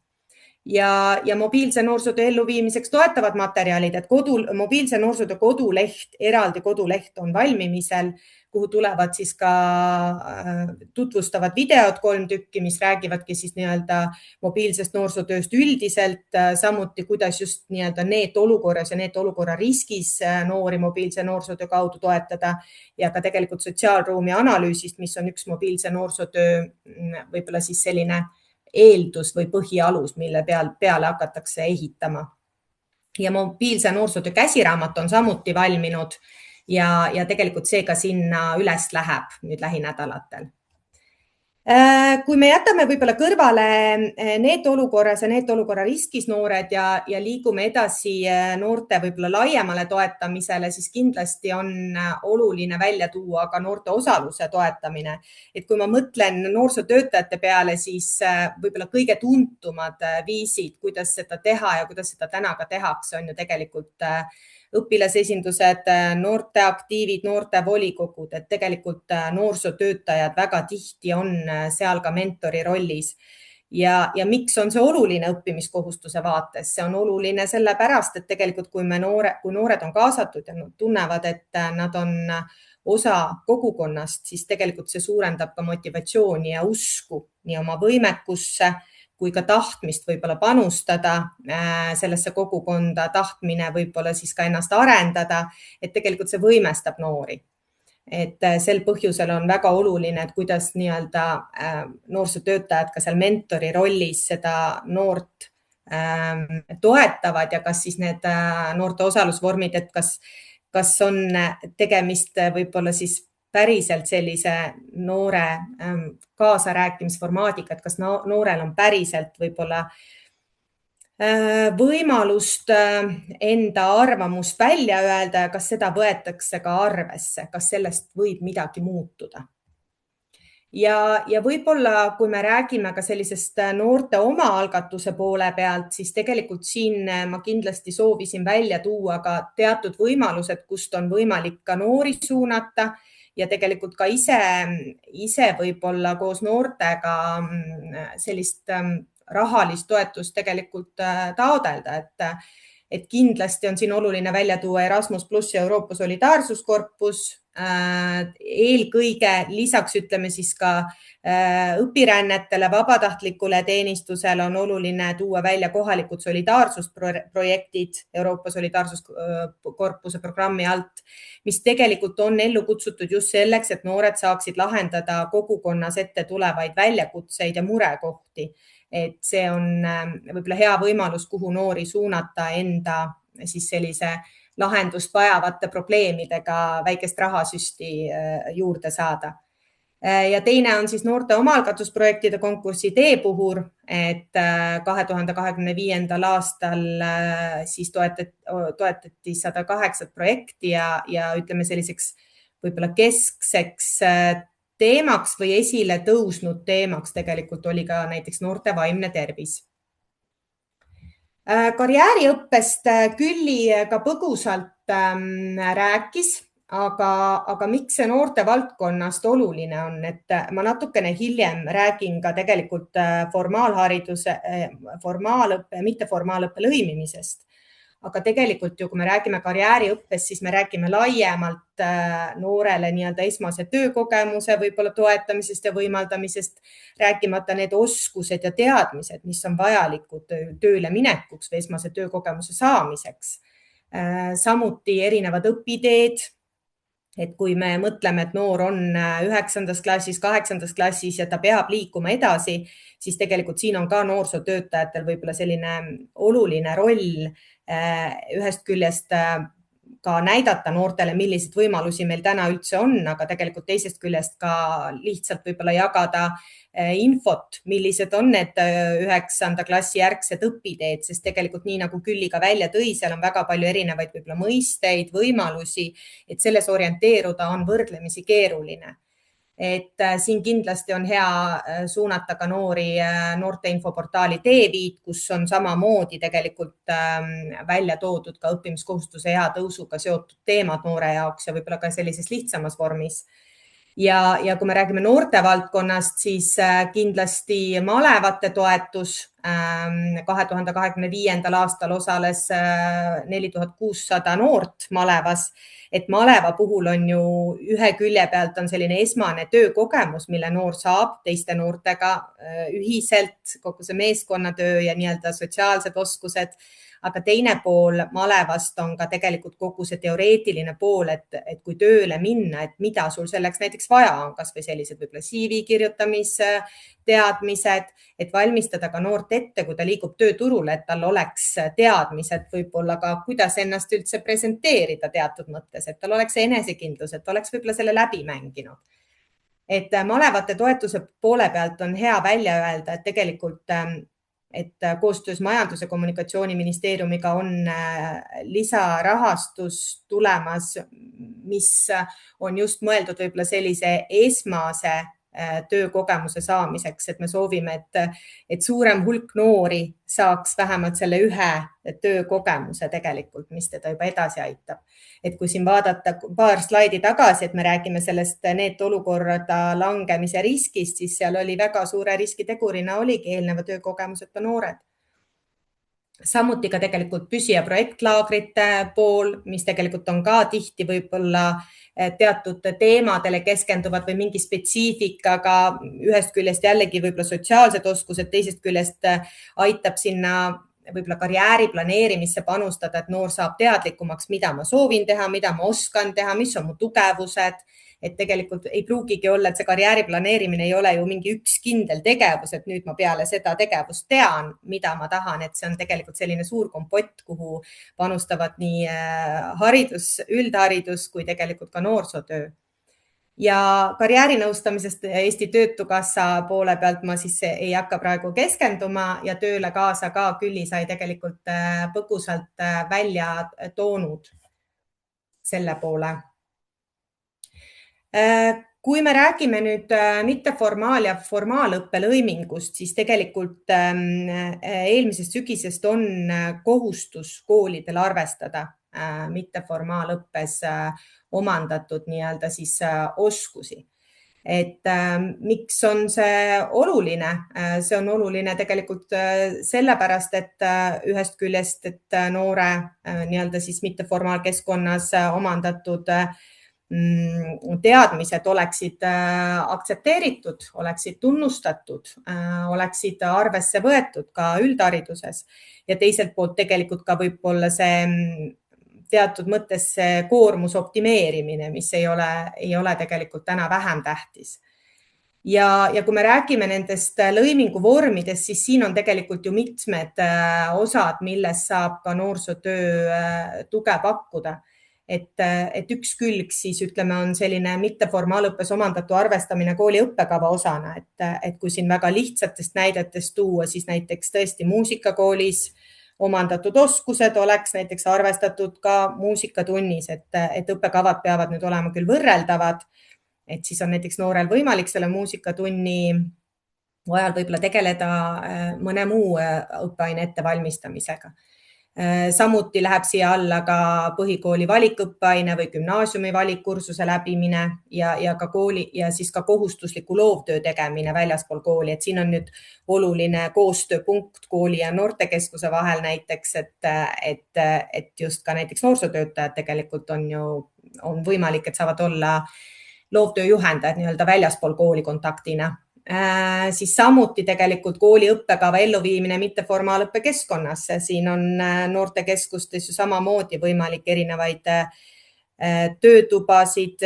Ja mobiilse noorsootöö elluviimiseks toetavad materjalid, et mobiilse noorsootöö koduleht, eraldi koduleht on valmimisel, kuhu tulevad siis ka tutvustavad videod 3 tükki, mis räägivadki siis nii-öelda mobiilsest noorsootööst üldiselt, samuti kuidas just nii-öelda NEET-olukorras ja NEET-olukorra riskis noori mobiilse noorsootöö kaudu toetada ja ka tegelikult sotsiaalruumi analüüsist, mis on üks mobiilse noorsootöö võib-olla siis selline eeldus või põhialus, mille peale hakatakse ehitama. Ja mobiilse noorsootöö käsiraamat on samuti valminud ja tegelikult see ka sinna üles läheb nüüd lähinädalatel. Kui me jätame võib-olla kõrvale NEET-olukorras ja NEET-olukorra riskis noored ja liigume edasi noorte võib-olla laiemale toetamisele, siis kindlasti on oluline välja tuua ka noorte osaluse toetamine. Et kui ma mõtlen noorsootöötajate peale, siis võib-olla kõige tuntumad viisid, kuidas seda teha ja kuidas seda täna ka tehakse, on ju tegelikult õpilasesindused, noorteaktiivid, noortevolikogud, et tegelikult noorsootöötajad väga tihti on seal ka mentori rollis. Ja miks on see oluline õppimiskohustuse vaates? See on oluline sellepärast, et tegelikult kui noored on kaasatud ja tunnevad, et nad on osa kogukonnast, siis tegelikult see suurendab ka motivatsiooni ja usku nii oma võimekusse, kui ka tahtmist võib-olla panustada sellesse kogukonda, tahtmine võib-olla siis ka ennast arendada, et tegelikult see võimestab noori. Et sel põhjusel on väga oluline, et kuidas nii-öelda noorsootöötajad ka seal mentori rollis seda noort toetavad ja kas siis need noorte osalusvormid, et kas on tegemist võib-olla siis päriselt sellise noore kaasarääkimisformaadiga, et kas noorel on päriselt võib-olla võimalust enda arvamust välja öelda ja kas seda võetakse ka arvesse, kas sellest võib midagi muutuda. Ja võib-olla, kui me räägime ka sellisest noorte omaalgatuse poole pealt, siis tegelikult siin ma kindlasti soovisin välja tuua ka teatud võimalused, kust on võimalik ka noori suunata ja tegelikult ka ise võib-olla koos noortega sellist rahalist toetust tegelikult taodelda, et kindlasti on siin oluline välja tuua Erasmus+ ja Euroopa Solidaarsuskorpus. Eelkõige lisaks ütleme siis ka õpirännetele, vabatahtlikule teenistusele on oluline tuua välja kohalikud solidaarsusprojektid Euroopa Solidaarsuskorpuse programmi alt, mis tegelikult on ellu kutsutud just selleks, et noored saaksid lahendada kogukonnas ette tulevaid väljakutseid ja murekohti. Et see on võib-olla hea võimalus, kuhu noori suunata enda siis sellise lahendust vajavate probleemidega väikest rahasüsti juurde saada. Ja teine on siis noorte omaalgatusprojektide konkursi Teepuhur, et 2025. aastal siis toetati 108 projekti ja ütleme selliseks võib-olla keskseks teemaks või esile tõusnud teemaks tegelikult oli ka näiteks noorte vaimne tervis. Karjääriõppest Külli ka põgusalt rääkis, aga miks see noorte valdkonnast oluline on, et ma natukene hiljem räägin ka tegelikult formaalhariduse, formaalõppe, mitteformaalõppe lõimimisest. Aga tegelikult ju, kui me räägime karjääriõppest, siis me räägime laiemalt noorele nii-öelda esmase töökogemuse võib-olla toetamisest ja võimaldamisest, rääkimata need oskused ja teadmised, mis on vajalikud tööle minekuks või esmase töökogemuse saamiseks. Samuti erinevad õpiteed, et kui me mõtleme, et noor on 9. klassis, 8. klassis ja ta peab liikuma edasi, siis tegelikult siin on ka noorsootöötajatel võib-olla selline oluline roll ühest küljest ka näidata noortele, millised võimalusi meil täna üldse on, aga tegelikult teisest küljest ka lihtsalt võib-olla jagada infot, millised on need 9. klassi järgsed õpiteed, sest tegelikult nii nagu Külli ka välja tõi, seal on väga palju erinevaid võib-olla mõisteid, võimalusi, et selles orienteeruda on võrdlemisi keeruline. et siin kindlasti on hea suunata ka noori noorte infoportaali Teeviit, kus on samamoodi tegelikult välja toodud ka õppimiskohustuse hea tõusuga seotud teemad noore jaoks ja võib-olla ka sellises lihtsamas vormis. Ja kui me räägime noorte valdkonnast, siis kindlasti malevate toetus 2025. aastal osales 4600 noort malevas, et maleva puhul on ju ühe külje pealt on selline esmane töökogemus, mille noor saab teiste noortega ühiselt, kogu see meeskonnatöö ja nii-öelda sotsiaalsed oskused. Aga teine pool malevast on ka tegelikult kogu see teoreetiline pool, et kui tööle minna, et mida sul selleks näiteks vaja on, kas või sellised võib-olla CV kirjutamise teadmised, et valmistada ka noort ette, kui ta liigub tööturule, et tal oleks teadmised võib-olla ka, kuidas ennast üldse presenteerida teatud mõttes, et tal oleks enesekindlus, et oleks võib-olla selle läbi mänginud. Et malevate toetuse poole pealt on hea välja öelda, et tegelikult et koostöös Majandus- ja Kommunikatsiooniministeeriumiga on lisarahastus tulemas, mis on just mõeldud võib-olla sellise esmase töökogemuse saamiseks, et me soovime, et suurem hulk noori saaks vähemalt selle ühe töökogemuse tegelikult, mis teda juba edasi aitab. Et kui siin vaadata paar slaidi tagasi, et me räägime sellest neetolukorda langemise riskist, siis seal oli väga suure riskitegurina oligi eelneva töökogemuseta noored. Samuti ka tegelikult püsi- ja projektlaagrite pool, mis tegelikult on ka tihti võib-olla teatud teemadele keskenduvad või mingi spetsiifikaga, ühest küljest jällegi võib-olla sotsiaalsed oskused, teisest küljest aitab sinna võib-olla karjääri planeerimisse panustada, et noor saab teadlikumaks, mida ma soovin teha, mida ma oskan teha, mis on mu tugevused, et tegelikult ei pruugigi olla, et see karjääri planeerimine ei ole ju mingi üks kindel tegevus, et nüüd ma peale seda tegevust tean, mida ma tahan, et see on tegelikult selline suur kompott, kuhu panustavad nii haridus, üldharidus kui tegelikult ka noorsootöö. Ja karjäärinõustamisest Eesti Töötukassa poole pealt ma siis ei hakka praegu keskenduma ja tööle kaasa ka Külli sai tegelikult põgusalt välja toonud selle poole. Kui me räägime nüüd mitteformaal- ja formaalõppe lõimingust, siis tegelikult eelmisest sügisest on kohustus koolidel arvestada mitteformaalõppes omandatud nii-öelda siis oskusi. Et miks on see oluline? See on oluline tegelikult sellepärast, et ühest küljest, et noore nii-öelda siis mitteformaalkeskkonnas omandatud teadmised oleksid aktsepteeritud, oleksid tunnustatud, oleksid arvesse võetud ka üldhariduses ja teiselt poolt tegelikult ka võib-olla see teatud mõttes see koormus optimeerimine, mis ei ole tegelikult täna vähem tähtis. Ja kui me räägime nendest lõimingu vormidest, siis siin on tegelikult ju mitmed osad, milles saab ka noorsootöö tuge pakkuda. Et üks külg siis ütleme on selline mitteformaalõppes omandatu arvestamine kooli õppekava osana, et kui siin väga lihtsatest näidetest tuua, siis näiteks tõesti muusikakoolis omandatud oskused oleks näiteks arvestatud ka muusikatunnis, et õppekavad peavad nüüd olema küll võrreldavad, et siis on näiteks noorel võimalik selle muusikatunni ajal võib-olla tegeleda mõne muu õppeaine ettevalmistamisega. Samuti läheb siia alla ka põhikooli valikõppeaine või gümnaasiumi valikkursuse läbimine ja ka kooli ja siis ka kohustusliku loovtöö tegemine väljaspool kooli. Et siin on nüüd oluline koostööpunkt kooli ja noortekeskuse vahel näiteks, et just ka näiteks noorsootöötajad tegelikult on võimalik, et saavad olla loovtööjuhendajad nii-öelda väljaspool kooli kontaktina. Siis samuti tegelikult kooli õppekava elluviimine mitteformaalõppe keskkonnas. Siin on noortekeskustes ju samamoodi võimalik erinevaid töötubasid,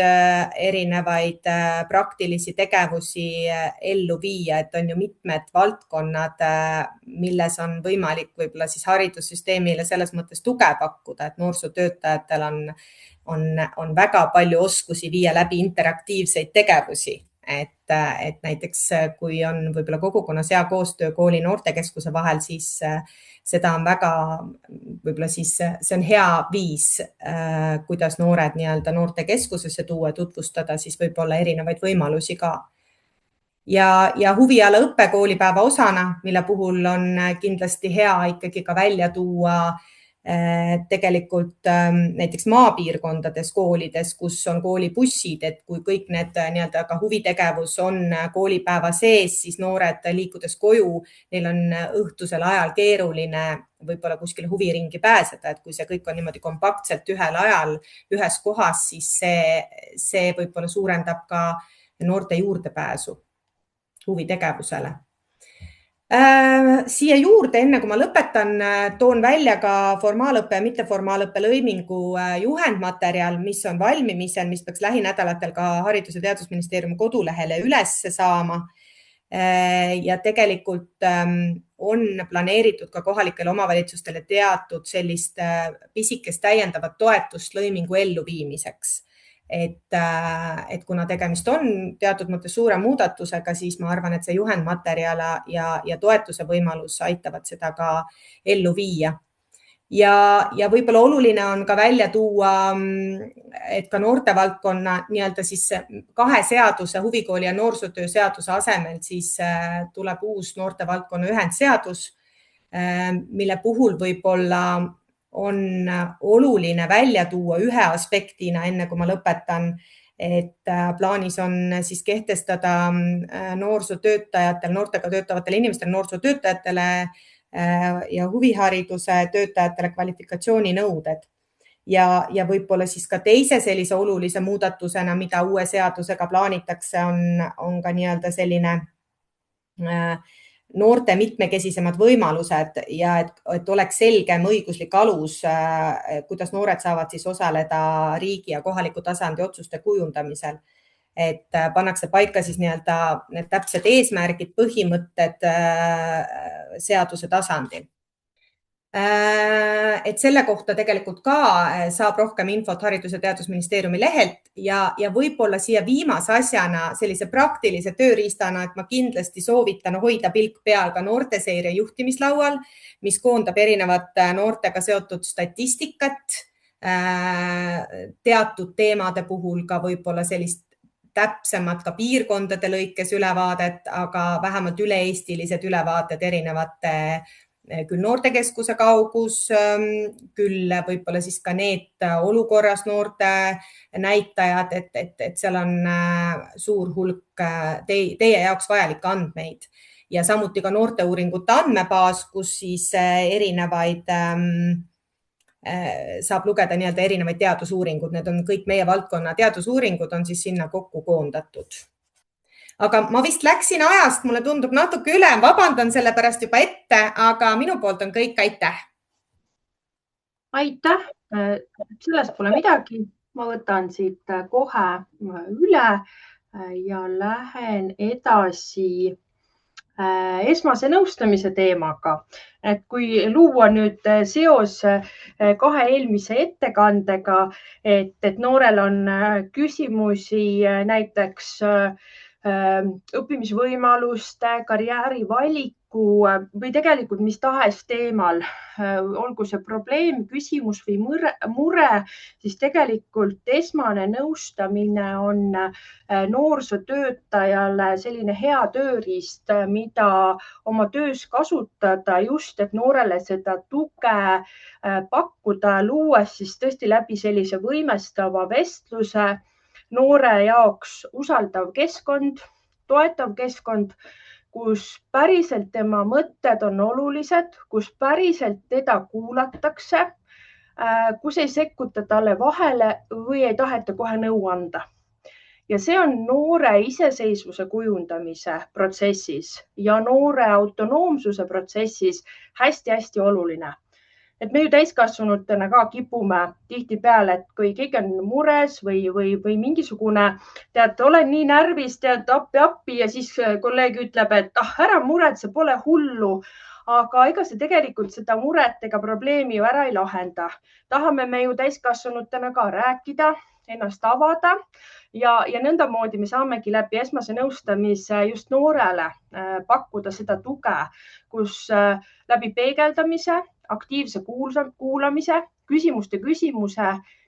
erinevaid praktilisi tegevusi ellu viia, et on ju mitmed valdkonnad, milles on võimalik võib-olla siis haridussüsteemile selles mõttes tuge pakkuda, et noorsootöötajatel on väga palju oskusi viia läbi interaktiivseid tegevusi. et näiteks kui on võib-olla kogukonnas hea koostöö kooli noortekeskuse vahel, siis seda on väga, võib-olla siis see on hea viis, kuidas noored nii-öelda noortekeskusesse tuua, tutvustada siis võib-olla erinevaid võimalusi ka. Ja huviala õppe koolipäeva osana, mille puhul on kindlasti hea ikkagi ka välja tuua tegelikult näiteks maapiirkondades koolides, kus on koolibussid, et kui kõik need nii-öelda ka huvitegevus on koolipäeva sees, siis noored liikudes koju, neil on õhtusel ajal keeruline võib-olla kuskile huviringi pääseda, et kui see kõik on niimoodi kompaktselt ühel ajal ühes kohas, siis see võib-olla suurendab ka noorte juurdepääsu huvitegevusele. Siia juurde, enne kui ma lõpetan, toon välja ka formaalõppe ja mitteformaalõppe lõimingu juhendmaterjal, mis on valmimisel, mis peaks lähinädalatel ka Haridus- ja Teadusministeeriumi kodulehele üles saama. Ja tegelikult on planeeritud ka kohalikele omavalitsustele teatud sellist pisikest täiendavat toetust lõimingu elluviimiseks. Et kuna tegemist on teatud mõttes suure muudatusega, siis ma arvan, et see juhendmaterjal ja toetuse võimalus aitavad seda ka ellu viia. Ja võib-olla oluline on ka välja tuua, et ka noortevaldkonna nii-öelda siis 2 seaduse, huvikooli ja noorsootöö seaduse asemel siis tuleb uus noortevaldkonna ühendseadus, mille puhul võib-olla on oluline välja tuua ühe aspektina, enne kui ma lõpetan, et plaanis on siis kehtestada noorsootöötajatel, noortega töötavatele inimestele, noorsootöötajatele ja huvihariduse töötajatele kvalifikatsiooninõuded. Ja võib-olla siis ka teise sellise olulise muudatusena, mida uue seadusega plaanitakse, on ka nii-öelda selline noorte mitmekesisemad võimalused ja et oleks selgem õiguslik alus, kuidas noored saavad siis osaleda riigi ja kohaliku tasandi otsuste kujundamisel. Et pannakse paika siis nii-öelda need täpsed eesmärgid, põhimõtted seaduse tasandil. Et selle kohta tegelikult ka saab rohkem infot Haridus- ja Teadusministeeriumi lehelt ja võib-olla siia viimase asjana sellise praktilise tööriistana, et ma kindlasti soovitan hoida pilk peal ka noorteseire juhtimislaual, mis koondab erinevat noortega seotud statistikat, teatud teemade puhul ka võib-olla sellist täpsemad ka piirkondade lõikes ülevaadet, aga vähemalt üle-eestilised ülevaated erinevate küll noortekeskuse kaugus, küll võib-olla siis ka need olukorras noorte näitajad, et seal on suur hulk teie jaoks vajalikke andmeid. Ja samuti ka noorteuuringute andmebaas, kus siis erinevaid saab lugeda nii-öelda erinevaid teadusuuringud. Need on kõik meie valdkonna teadusuuringud on siis sinna kokku koondatud. Aga ma vist läksin ajast, mulle tundub natuke üle, vabandan selle pärast juba ette, aga minu poolt on kõik, aitäh. Aitäh, sellest pole midagi. Ma võtan siit kohe üle ja lähen edasi esmase nõustamise teemaga. Et kui luua nüüd seos 2 eelmise ettekandega, et noorel on küsimusi näiteks õppimisvõimaluste, karjäärivaliku või tegelikult mis tahes teemal, olgu see probleem, küsimus või mure, siis tegelikult esmane nõustamine on noorsootöötajale selline hea tööriist, mida oma töös kasutada just, et noorele seda tuge pakkuda, luues siis tõesti läbi sellise võimestava vestluse noore jaoks usaldav keskkond, toetav keskkond, kus päriselt tema mõtted on olulised, kus päriselt teda kuulatakse, kus ei sekkuta talle vahele või ei taheta kohe nõu anda. Ja see on noore iseseisvuse kujundamise protsessis ja noore autonoomsuse protsessis hästi-hästi oluline. Et me ju täiskasvanutena ka kipume tihtipeale, et kui keegi on mures või mingisugune, tead, olen nii närvis, tead, appi ja siis kolleeg ütleb, et ära muretse, pole hullu. Aga ega see tegelikult seda muret ega probleemi ju ära ei lahenda. Tahame me ju täiskasvanutena ka rääkida, ennast avada ja nõndamoodi me saamegi läbi esmase nõustamise just noorele pakkuda seda tuge, kus läbi peegeldamise, aktiivse kuulamise, küsimuste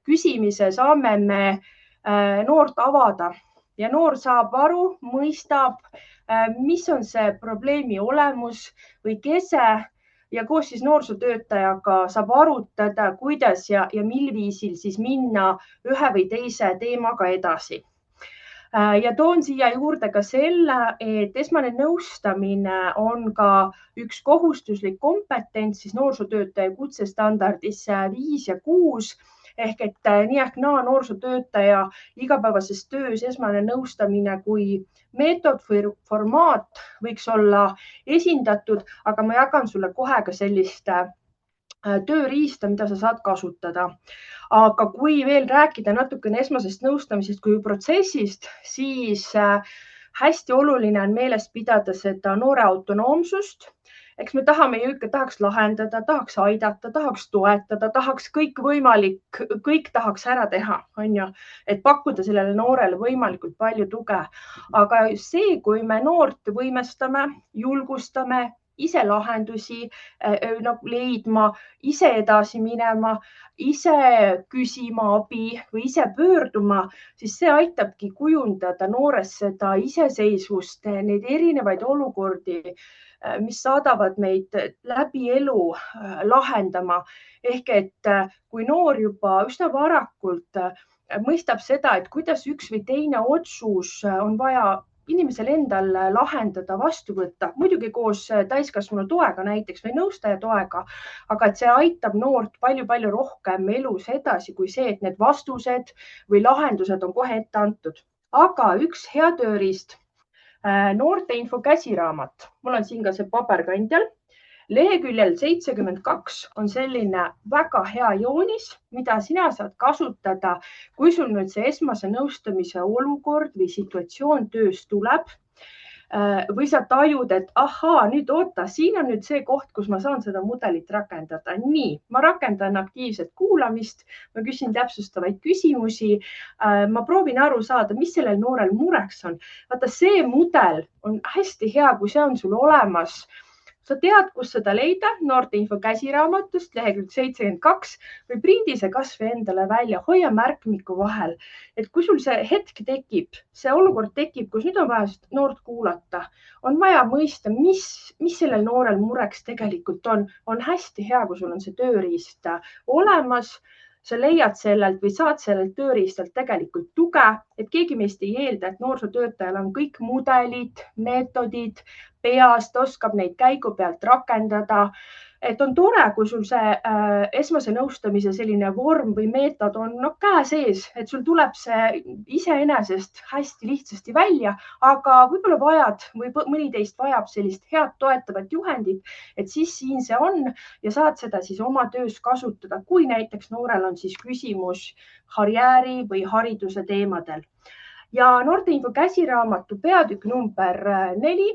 küsimise saame me noort avada ja noor saab aru, mõistab, mis on see probleemi olemus või kese ja koos siis noorsootöötajaga saab arutada, kuidas ja mil viisil siis minna ühe või teise teemaga edasi. Ja toon siia juurde ka selle, et esmane nõustamine on ka üks kohustuslik kompetents siis noorsootöötaja kutsestandardis 5 ja 6 ehk et nii ehk naa noorsootöötaja igapäevases töös esmane nõustamine kui meetod või formaat võiks olla esindatud, aga ma jagan sulle kohe ka sellist tööriista, mida sa saad kasutada. Aga kui veel rääkida natukene esmasest nõustamisest kui protsessist, siis hästi oluline on meeles pidada seda noore autonoomsust. Eks me tahame ju ikka, tahaks lahendada, tahaks aidata, tahaks toetada, tahaks kõik tahaks ära teha, on ju, et pakkuda sellele noorele võimalikult palju tuge. Aga see, kui me noort võimestame, julgustame, ise lahendusi leidma, ise edasi minema, ise küsima abi või ise pöörduma, siis see aitabki kujundada noores seda iseseisvust, neid erinevaid olukordi, mis saadavad meid läbi elu lahendama. Ehk et kui noor juba üsna varakult mõistab seda, et kuidas üks või teine otsus on vaja inimesel endal lahendada, vastu võtta, muidugi koos täiskasvanu toega näiteks või nõustaja toega, aga et see aitab noort palju-palju rohkem elus edasi kui see, et need vastused või lahendused on kohe ette antud. Aga üks hea tööriist, noorteinfo käsiraamat, mul on siin ka see paberkandjal, leheküljel 72 on selline väga hea joonis, mida sina saad kasutada, kui sul nüüd see esmase nõustamise olukord või situatsioon töös tuleb või sa tajud, et ahaa, nüüd oota, siin on nüüd see koht, kus ma saan seda mudelit rakendada. Nii, ma rakendan aktiivset kuulamist, ma küsin täpsustavaid küsimusi, ma proovin aru saada, mis sellel noorel mureks on. Vaata, see mudel on hästi hea, kui see on sul olemas. Sa tead, kus seda leida, noorteinfo käsiraamatust, lehekülg 72 või prindi see kas või endale välja, hoia märkmiku vahel. Et kui sul see hetk tekib, see olukord tekib, kus nüüd on vaja noort kuulata, on vaja mõista, mis sellel noorel mureks tegelikult on hästi hea, kui sul on see tööriist olemas. Sa leiad sellelt või saad sellelt tööriistalt tegelikult tuge, et keegi meist ei eelda, et noorsootöötajal on kõik mudelid, meetodid peast, oskab neid käigu pealt rakendada. Et on tore, kui sul see esmase nõustamise selline vorm või meetod on käe sees, et sul tuleb see iseenesest hästi lihtsasti välja, aga võib-olla vajad või mõni teist vajab sellist head toetavat juhendit, et siis siin see on ja saad seda siis oma töös kasutada, kui näiteks noorel on siis küsimus karjääri või hariduse teemadel. Ja noorteinfo käsiraamatu peatükk number 4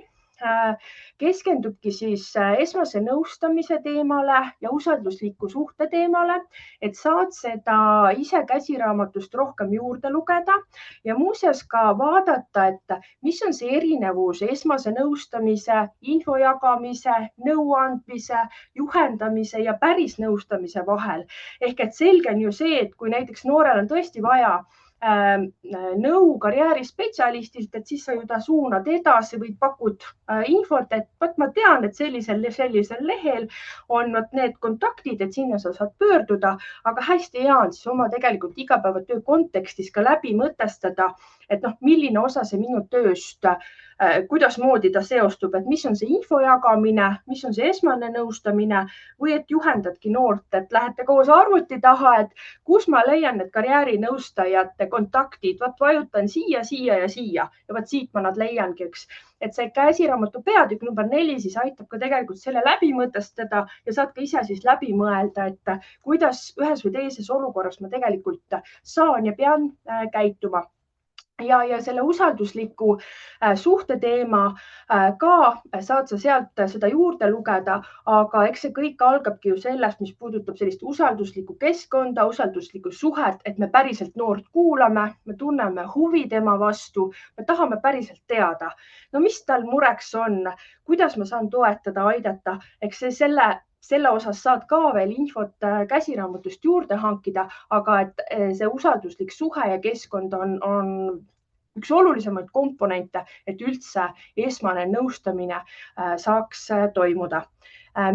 keskendubki siis esmase nõustamise teemale ja usaldusliku suhte teemale, et saad seda ise käsiraamatust rohkem juurde lugeda ja muuseas ka vaadata, et mis on see erinevus esmase nõustamise, info jagamise, nõuandmise, juhendamise ja päris nõustamise vahel. Ehk et selge on ju see, et kui näiteks noorel on tõesti vaja nõu karjäärispetsialistilt, et siis sa ju ta suunad edasi või pakud infot, et ma tean, et sellisel lehel on need kontaktid, et sinna sa saad pöörduda, aga hästi hea on siis oma tegelikult igapäevatöö kontekstis ka läbi mõtestada, et milline osa see minu tööst, kuidas moodi ta seostub, et mis on see info jagamine, mis on see esmane nõustamine või et juhendadki noort, et lähete koos arvuti taha, et kus ma leian need karjäärinõustajate kontaktid, vajutan siia, siia ja siia ja siit ma nad leiangi, eks. Et see käsiraamatu peatükk number 4 siis aitab ka tegelikult selle läbi mõtestada ja saad ka ise siis läbi mõelda, et kuidas ühes või teises olukorras ma tegelikult saan ja pean käituma. ja selle usaldusliku suhte teema ka saad sa sealt seda juurde lugeda, aga eks see kõik algabki ju sellest, mis puudutab sellist usalduslikku keskkonda, usalduslikku suhet, et me päriselt noort kuulame, me tunneme huvi tema vastu, me tahame päriselt teada, no mis tal mureks on, kuidas ma saan toetada, aidata, eks selle osas saad ka veel infot käsiraamatust juurde hankida, aga et see usalduslik suhe ja keskkond on üks olulisemaid komponente, et üldse esmane nõustamine saaks toimuda.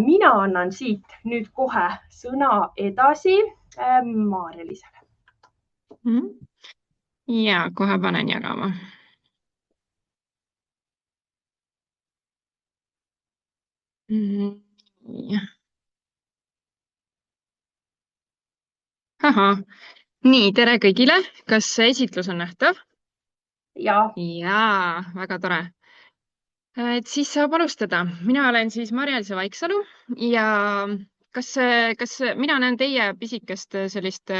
Mina annan siit nüüd kohe sõna edasi Maarja-Liisele. Ja kohe panen jagama. Ahah. Nii, tere kõigile. Kas see esitlus on nähtav? Jaa, väga tore. Et siis saab alustada. Mina olen siis Maarja-Liisa Vaiksalu ja kas mina näen teie pisikest sellist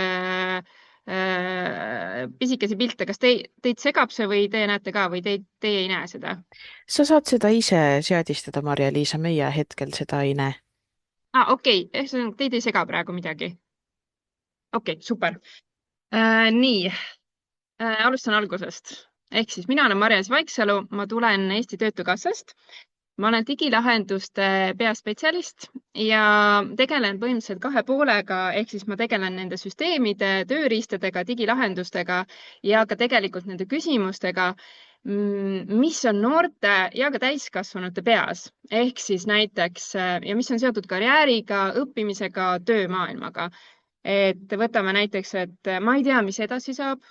pisikesi pilte, kas teid segab see või te näete ka või teie ei näe seda? Sa saad seda ise seadistada, Maarja-Liisa, meie hetkel seda ei näe. Okei, teid ei sega praegu midagi. Okei, super. Nii, alustan algusest. Ehk siis mina olen Maarja-Liisa Vaiksalu, ma tulen Eesti Töötukassast. Ma olen digilahenduste peaspetsialist ja tegelen põhimõtteliselt 2 poolega, ehk siis ma tegelen nende süsteemide, tööriistadega, digilahendustega ja ka tegelikult nende küsimustega, mis on noorte ja ka täiskasvanute peas. Ehk siis näiteks, ja mis on seotud karjääriga, õppimisega, töömaailmaga. Et võtame näiteks, et ma ei tea, mis edasi saab,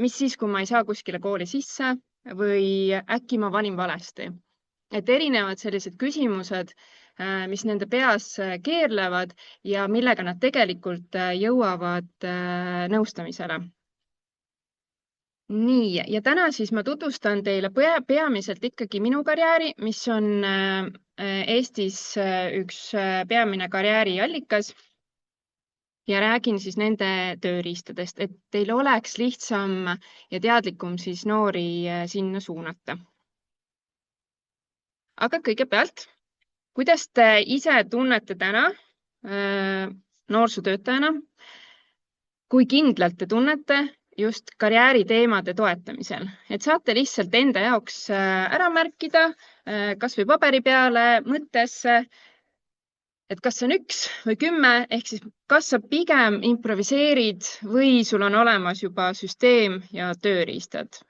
mis siis, kui ma ei saa kuskile kooli sisse või äkki ma valin valesti. Et erinevad sellised küsimused, mis nende peas keerlevad ja millega nad tegelikult jõuavad nõustamisele. Nii, ja täna siis ma tutvustan teile peamiselt ikkagi minu karjääri, mis on Eestis üks peamine karjääriallikas. Ja räägin siis nende tööriistadest, et teil oleks lihtsam ja teadlikum siis noori sinna suunata. Aga kõigepealt, kuidas te ise tunnete täna noorsootöötajana, kui kindlalt te tunnete just karjääriteemade toetamisel, et saate lihtsalt enda jaoks ära märkida, kas või paberi peale, mõttesse, et kas see on 1 või 10, ehk siis kas sa pigem improviseerid või sul on olemas juba süsteem ja tööriistad.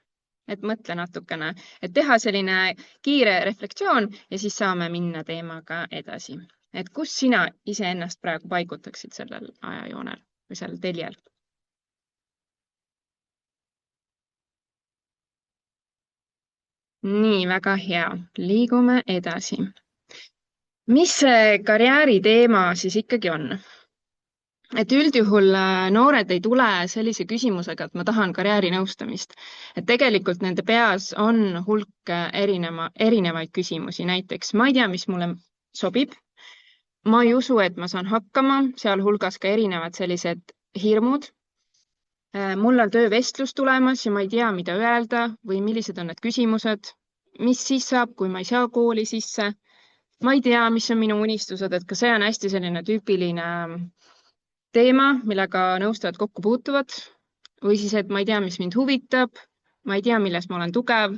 Et mõtle natukene, et teha selline kiire reflektsioon ja siis saame minna teemaga edasi. Et kus sina iseennast praegu paigutaksid sellel ajajoonel või sellel teljel? Nii, väga hea. Liigume edasi. Mis see karjääri teema siis ikkagi on? Et üldjuhul noored ei tule sellise küsimusega, et ma tahan karjäärinõustamist. Et tegelikult nende peas on hulk erinevaid küsimusi. Näiteks ma ei tea, mis mulle sobib. Ma ei usu, et ma saan hakkama, sealhulgas ka erinevad sellised hirmud. Mul on töövestlus tulemas ja ma ei tea, mida öelda või millised on need küsimused. Mis siis saab, kui ma ei saa kooli sisse? Ma ei tea, mis on minu unistused, et ka see on hästi selline tüüpiline teema, millega nõustajad kokku puutuvad. Või siis, et ma ei tea, mis mind huvitab, ma ei tea, milles ma olen tugev,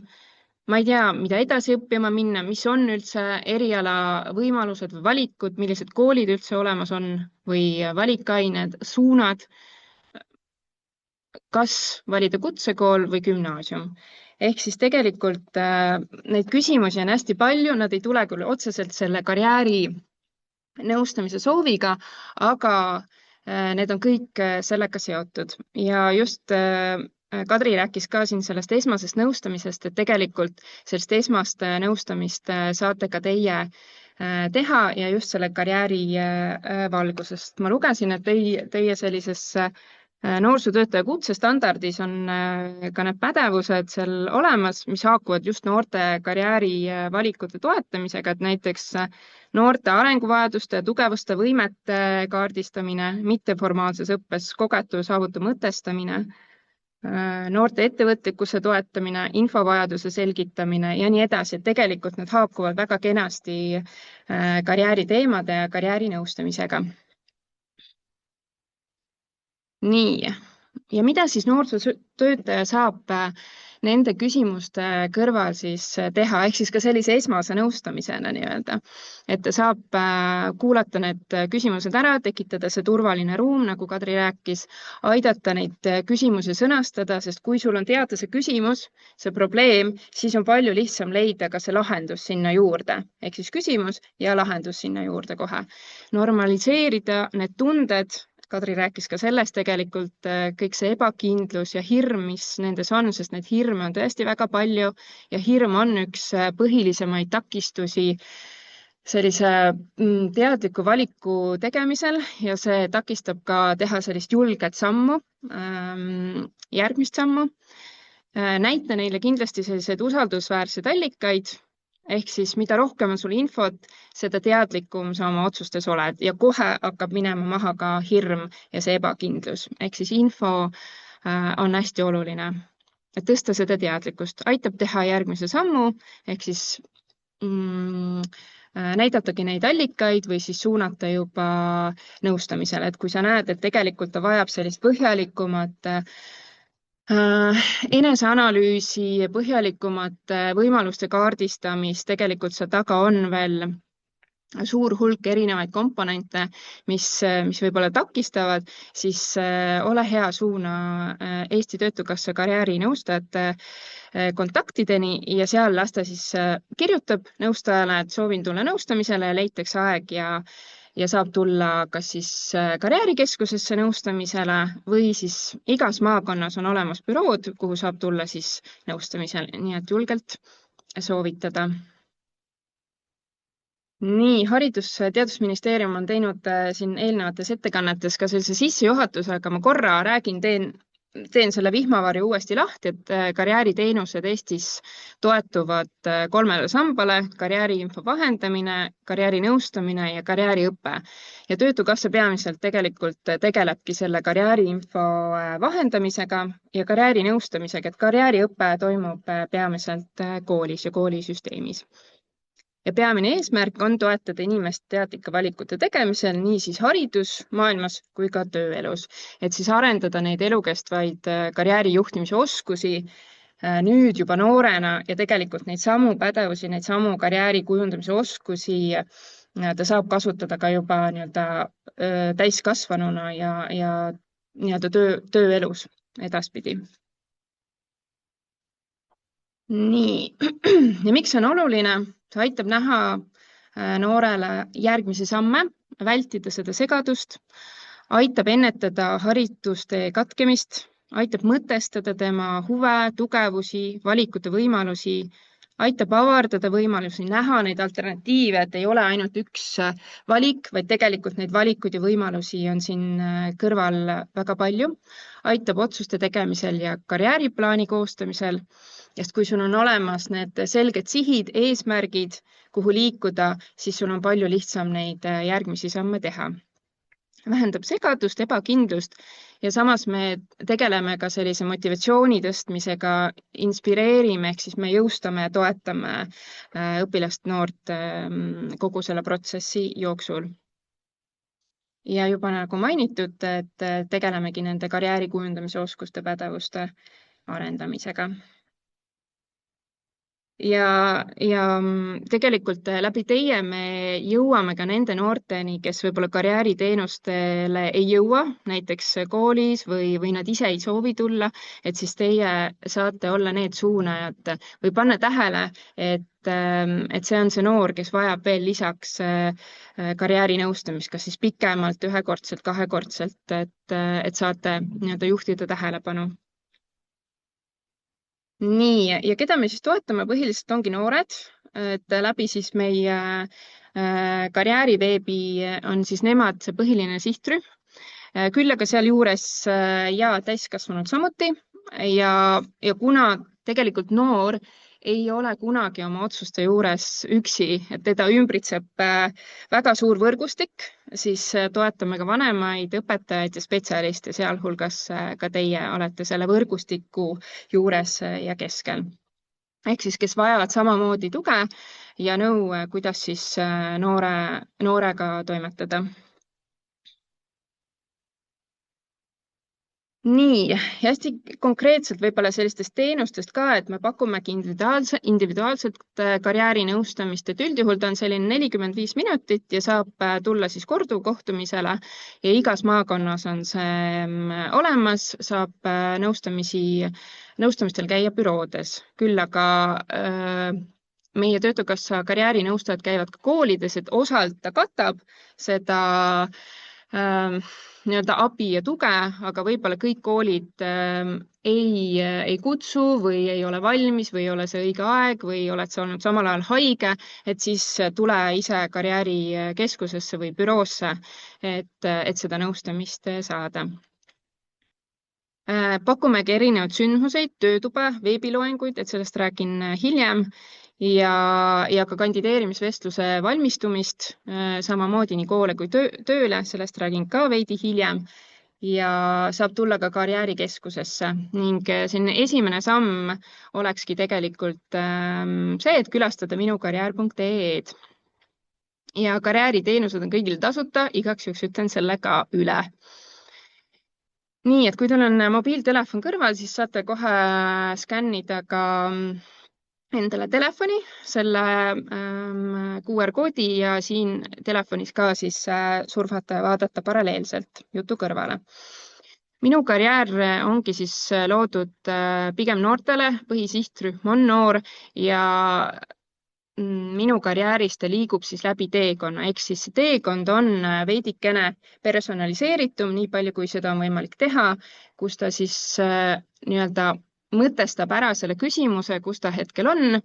ma ei tea, mida edasi õppima minna, mis on üldse eriala võimalused või valikud, millised koolid üldse olemas on või valikained, suunad, kas valida kutsekool või gümnaasium. Ehk siis tegelikult neid küsimusi on hästi palju, nad ei tule küll otseselt selle karjääri nõustamise sooviga, aga need on kõik sellega seotud. Ja just Kadri rääkis ka siin sellest esmasest nõustamisest, et tegelikult sellest esmast nõustamist saate ka teie teha ja just selle karjääri valgusest. Ma lugesin, et teie sellises noorsootöötaja kutsestandardis on ka need pädevused seal olemas, mis haakuvad just noorte karjäärivalikute toetamisega, et näiteks noorte arenguvajaduste ja tugevuste võimete kaardistamine, mitteformaalses õppes kogetu saavutu mõtestamine, noorte ettevõtlikkuse toetamine, infovajaduse selgitamine ja nii edasi, et tegelikult need haakuvad väga kenasti karjääriteemade ja karjäärinõustamisega. Nii, ja mida siis noorsootöötaja saab nende küsimuste kõrval siis teha, ehk siis ka sellise esmase nõustamisena nii-öelda, et ta saab kuulata need küsimused ära, tekitada see turvaline ruum, nagu Kadri rääkis, aidata neid küsimusi sõnastada, sest kui sul on teada see küsimus, see probleem, siis on palju lihtsam leida ka see lahendus sinna juurde, ehk siis küsimus ja lahendus sinna juurde kohe. Normaliseerida need tunded, Kadri rääkis ka sellest tegelikult, kõik see ebakindlus ja hirm, mis nendes on, sest neid hirme on tõesti väga palju ja hirm on üks põhilisemaid takistusi sellise teadliku valiku tegemisel ja see takistab ka teha sellist julget sammu, järgmist sammu. Näita neile kindlasti sellised usaldusväärsed allikaid, ehk siis mida rohkem on sul infot, seda teadlikum sa oma otsustes oled ja kohe hakkab minema maha ka hirm ja see ebakindlus. Ehk siis info on hästi oluline, et tõsta seda teadlikkust, aitab teha järgmise sammu, ehk siis näidatagi neid allikaid või siis suunata juba nõustamisele, et kui sa näed, et tegelikult ta vajab sellist põhjalikumat eneseanalüüsi, põhjalikumat võimaluste kaardistamist, tegelikult seal taga on veel suur hulk erinevaid komponente, mis võib-olla takistavad, siis ole hea, suuna Eesti Töötukassa karjäärinõustajate kontaktideni ja seal las ta siis kirjutab nõustajale, et soovin tulla nõustamisele ja leitakse aeg ja saab tulla kas siis karjäärikeskusesse nõustamisele või siis igas maakonnas on olemas bürood, kuhu saab tulla siis nõustamisele, nii et julgelt soovitada. Nii, Haridus- ja Teadusministeerium on teinud siin eelnevates ettekannetes ka sellise sissejuhatuse, aga ma korra räägin, teen selle vihmavarju uuesti lahti, et karjääriteenused Eestis toetuvad 3 sambale, karjääriinfo vahendamine, karjäärinõustamine ja karjääriõpe. Ja Töötukassa peamiselt tegelikult tegelebki selle karjääriinfo vahendamisega ja karjäärinõustamisega, et karjääriõpe toimub peamiselt koolis ja koolisüsteemis. Ja peamine eesmärk on toetada inimest teadlike valikute tegemisel nii siis haridusmaailmas kui ka tööelus, et siis arendada neid elukestvaid karjäärijuhtimise oskusi nüüd juba noorena ja tegelikult neid samu pädevusi, neid samu karjääri kujundamise oskusi ta saab kasutada ka juba täiskasvanuna ja tööelus edaspidi. Nii, ja miks on oluline? See aitab näha noorele järgmisi samme, vältida seda segadust, aitab ennetada haridustee katkemist, aitab mõtestada tema huve, tugevusi, valikute võimalusi, aitab avardada võimalusi, näha neid alternatiive, et ei ole ainult üks valik, vaid tegelikult neid valikuid ja võimalusi on siin kõrval väga palju, aitab otsuste tegemisel ja karjääriplaani koostamisel. Sest kui sul on olemas need selged sihid, eesmärgid, kuhu liikuda, siis sul on palju lihtsam neid järgmisi samme teha. Vähendab segadust, ebakindlust ja samas me tegeleme ka sellise motivatsiooni tõstmisega, inspireerime, ehk siis me jõustame ja toetame õpilast noort kogu selle protsessi jooksul. Ja juba nagu mainitud, et tegelemegi nende karjääri kujundamise oskuste pädevuste arendamisega. Ja tegelikult läbi teie me jõuame ka nende noorteni, kes võib-olla karjääriteenustele ei jõua, näiteks koolis või nad ise ei soovi tulla, et siis teie saate olla need suunajad või panna tähele, et see on see noor, kes vajab veel lisaks karjäärinõustamist, kas siis pikemalt, ühekordselt, kahekordselt, et saate juhtida tähelepanu. Nii, ja keda me siis toetame, põhiliselt ongi noored, et läbi siis meie karjääriveebi on siis nemad see põhiline sihtrühm, küll aga seal juures ja täiskasvanud samuti ja kuna tegelikult noor ei ole kunagi oma otsuste juures üksi, et teda ümbritseb väga suur võrgustik, siis toetame ka vanemaid, õpetajaid ja spetsialiste, sealhulgas ka teie olete selle võrgustiku juures ja keskel. Ehk siis, kes vajavad samamoodi tuge ja nõu, kuidas siis noorega toimetada. Nii, ja hästi konkreetselt võib-olla sellistest teenustest ka, et me pakumegi individuaalselt karjäärinõustamist, et üldjuhul ta on selline 45 minutit ja saab tulla siis korduvkohtumisele ja igas maakonnas on see olemas, saab nõustamistel käia büroodes. Küll aga meie Töötukassa karjäärinõustajad käivad ka koolides, et osalt ta katab seda nii-öelda abi ja tuge, aga võib-olla kõik koolid ei kutsu või ei ole valmis või ei ole see õige aeg või oled sa olnud samal ajal haige, et siis tule ise karjäärikeskusesse või büroosse, et seda nõustamist saada. Pakumegi erinevaid sündmuseid, töötube, veebiloenguid, et sellest räägin hiljem ja ka kandideerimisvestluse valmistumist, samamoodi nii koole kui tööle, sellest räägin ka veidi hiljem ja saab tulla ka karjäärikeskusesse ning selline esimene samm olekski tegelikult see, et külastada minukarjäär.ee-d. Ja karjääriteenused on kõigil tasuta, igaks juhuks ütlen selle ka üle. Nii, et kui teil on mobiiltelefon kõrval, siis saate kohe skännida ka endale telefoni, selle QR-koodi ja siin telefonis ka siis surfata ja vaadata paralleelselt jutu kõrvale. Minu karjäär ongi siis loodud pigem noortele, põhisihtrühm on noor ja minu karjäärist liigub siis läbi teekonna, ehk siis see teekond on veidikene personaliseeritum, nii palju kui seda on võimalik teha, kus ta siis nii-öelda mõtestab ära selle küsimuse, kus ta hetkel on,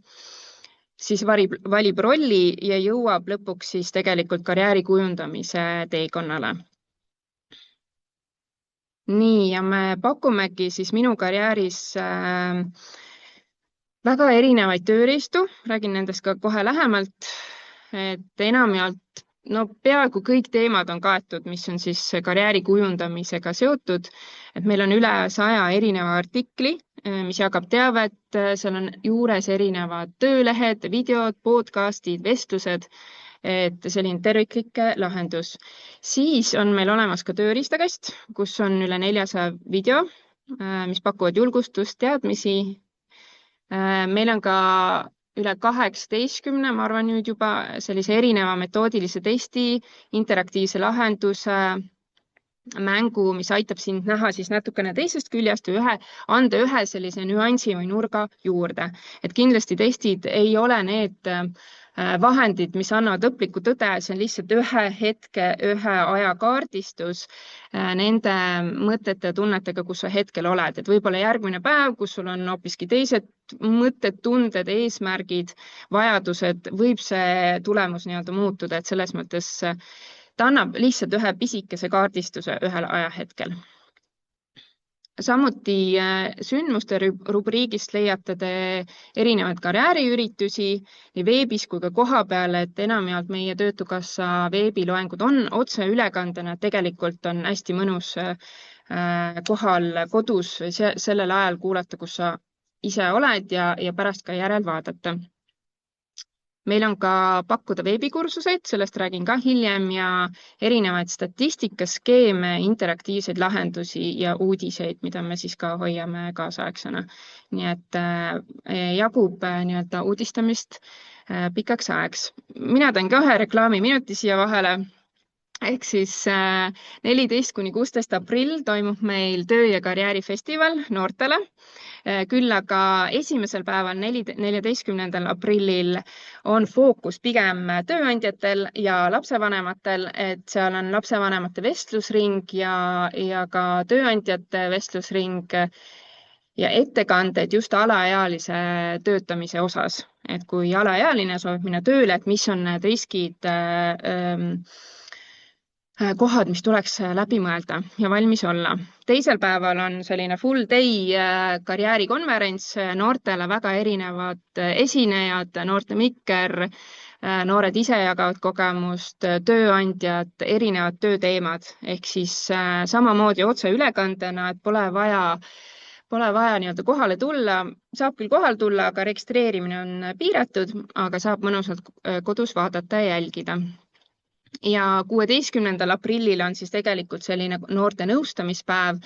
siis valib rolli ja jõuab lõpuks siis tegelikult karjääri kujundamise teekonnale. Nii, ja me pakumegi siis minu karjääris väga erinevaid tööriistu, räägin nendest ka kohe lähemalt, et enamjaolt peaaegu kõik teemad on kaetud, mis on siis karjääri kujundamisega seotud, et meil on üle 100 erineva artikli, mis jagab teavet, seal on juures erinevad töölehed, videod, podcastid, vestlused, et selline terviklik lahendus. Siis on meil olemas ka tööriistakast, kus on üle 400 video, mis pakuvad julgustust, teadmisi. Meil on ka üle 18, ma arvan nüüd juba sellise erineva metoodilise testi, interaktiivse lahenduse, mängu, mis aitab sind näha siis natukene teisest küljest ja anda ühe sellise nüansi või nurga juurde. Et kindlasti testid ei ole need vahendid, mis annavad lõplikku tõde, see on lihtsalt ühe hetke, ühe aja kaardistus nende mõtete ja tunnetega, kus sa hetkel oled. Et võib-olla järgmine päev, kus sul on hoopiski teised mõtted, tunded, eesmärgid, vajadused, võib see tulemus nii-öelda muutuda, et selles mõttes ta annab lihtsalt ühe pisikese kaardistuse ühel ajahetkel. Samuti sündmuste rubriigist leiate te erinevaid karjääriüritusi nii veebis kui ka koha peal, et enamjaolt meie Töötukassa veebiloengud on otse ülekandena, tegelikult on hästi mõnus kohal kodus sellel ajal kuulata, kus sa ise oled ja pärast ka järel vaadata. Meil on ka pakkuda veebikursuseid, sellest räägin ka hiljem ja erinevaid statistikaskeeme, interaktiivseid lahendusi ja uudiseid, mida me siis ka hoiame kaasaegsena. Nii et jagub nii-öelda uudistamist pikaks ajaks. Mina teen ka ühe reklaamiminuti siia vahele. Ehk siis 14–16 aprill toimub meil töö- ja karjäärifestival noortele. Küll aga esimesel päeval 14. aprillil on fookus pigem tööandjatel ja lapsevanematel, et seal on lapsevanemate vestlusring ja ka tööandjate vestlusring ja ettekanded just alaealise töötamise osas. Et kui alaealine soovib minna tööle, et mis on need riskid kohad, mis tuleks läbi mõelda ja valmis olla. Teisel päeval on selline full day karjäärikonverents, noortele väga erinevad esinejad, noorte mikker, noored ise jagavad kogemust, tööandjad, erinevad tööteemad, ehk siis samamoodi otseülekandena, et pole vaja nii-öelda kohale tulla, saab küll kohale tulla, aga registreerimine on piiratud, aga saab mõnusalt kodus vaadata ja jälgida. Ja 16. aprillil on siis tegelikult selline noorte nõustamispäev,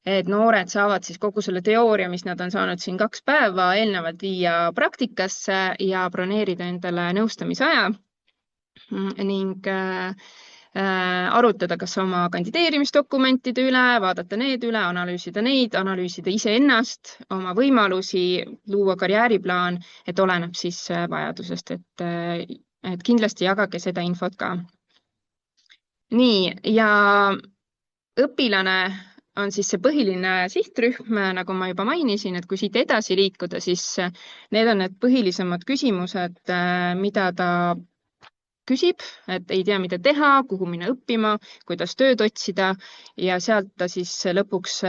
et noored saavad siis kogu selle teooria, mis nad on saanud siin 2 päeva eelnevalt viia praktikasse ja broneerida endale nõustamisaja ning arutada kas oma kandideerimisdokumentide üle, vaadata need üle, analüüsida iseennast, oma võimalusi, luua karjääriplaan, et oleneb siis vajadusest, et kindlasti jagage seda infot ka. Nii, ja õpilane on siis see põhiline sihtrühm, nagu ma juba mainisin, et kui siit edasi liikuda, siis need on need põhilisemad küsimused, mida ta küsib, et ei tea, mida teha, kuhu minna õppima, kuidas tööd otsida ja sealt ta siis lõpuks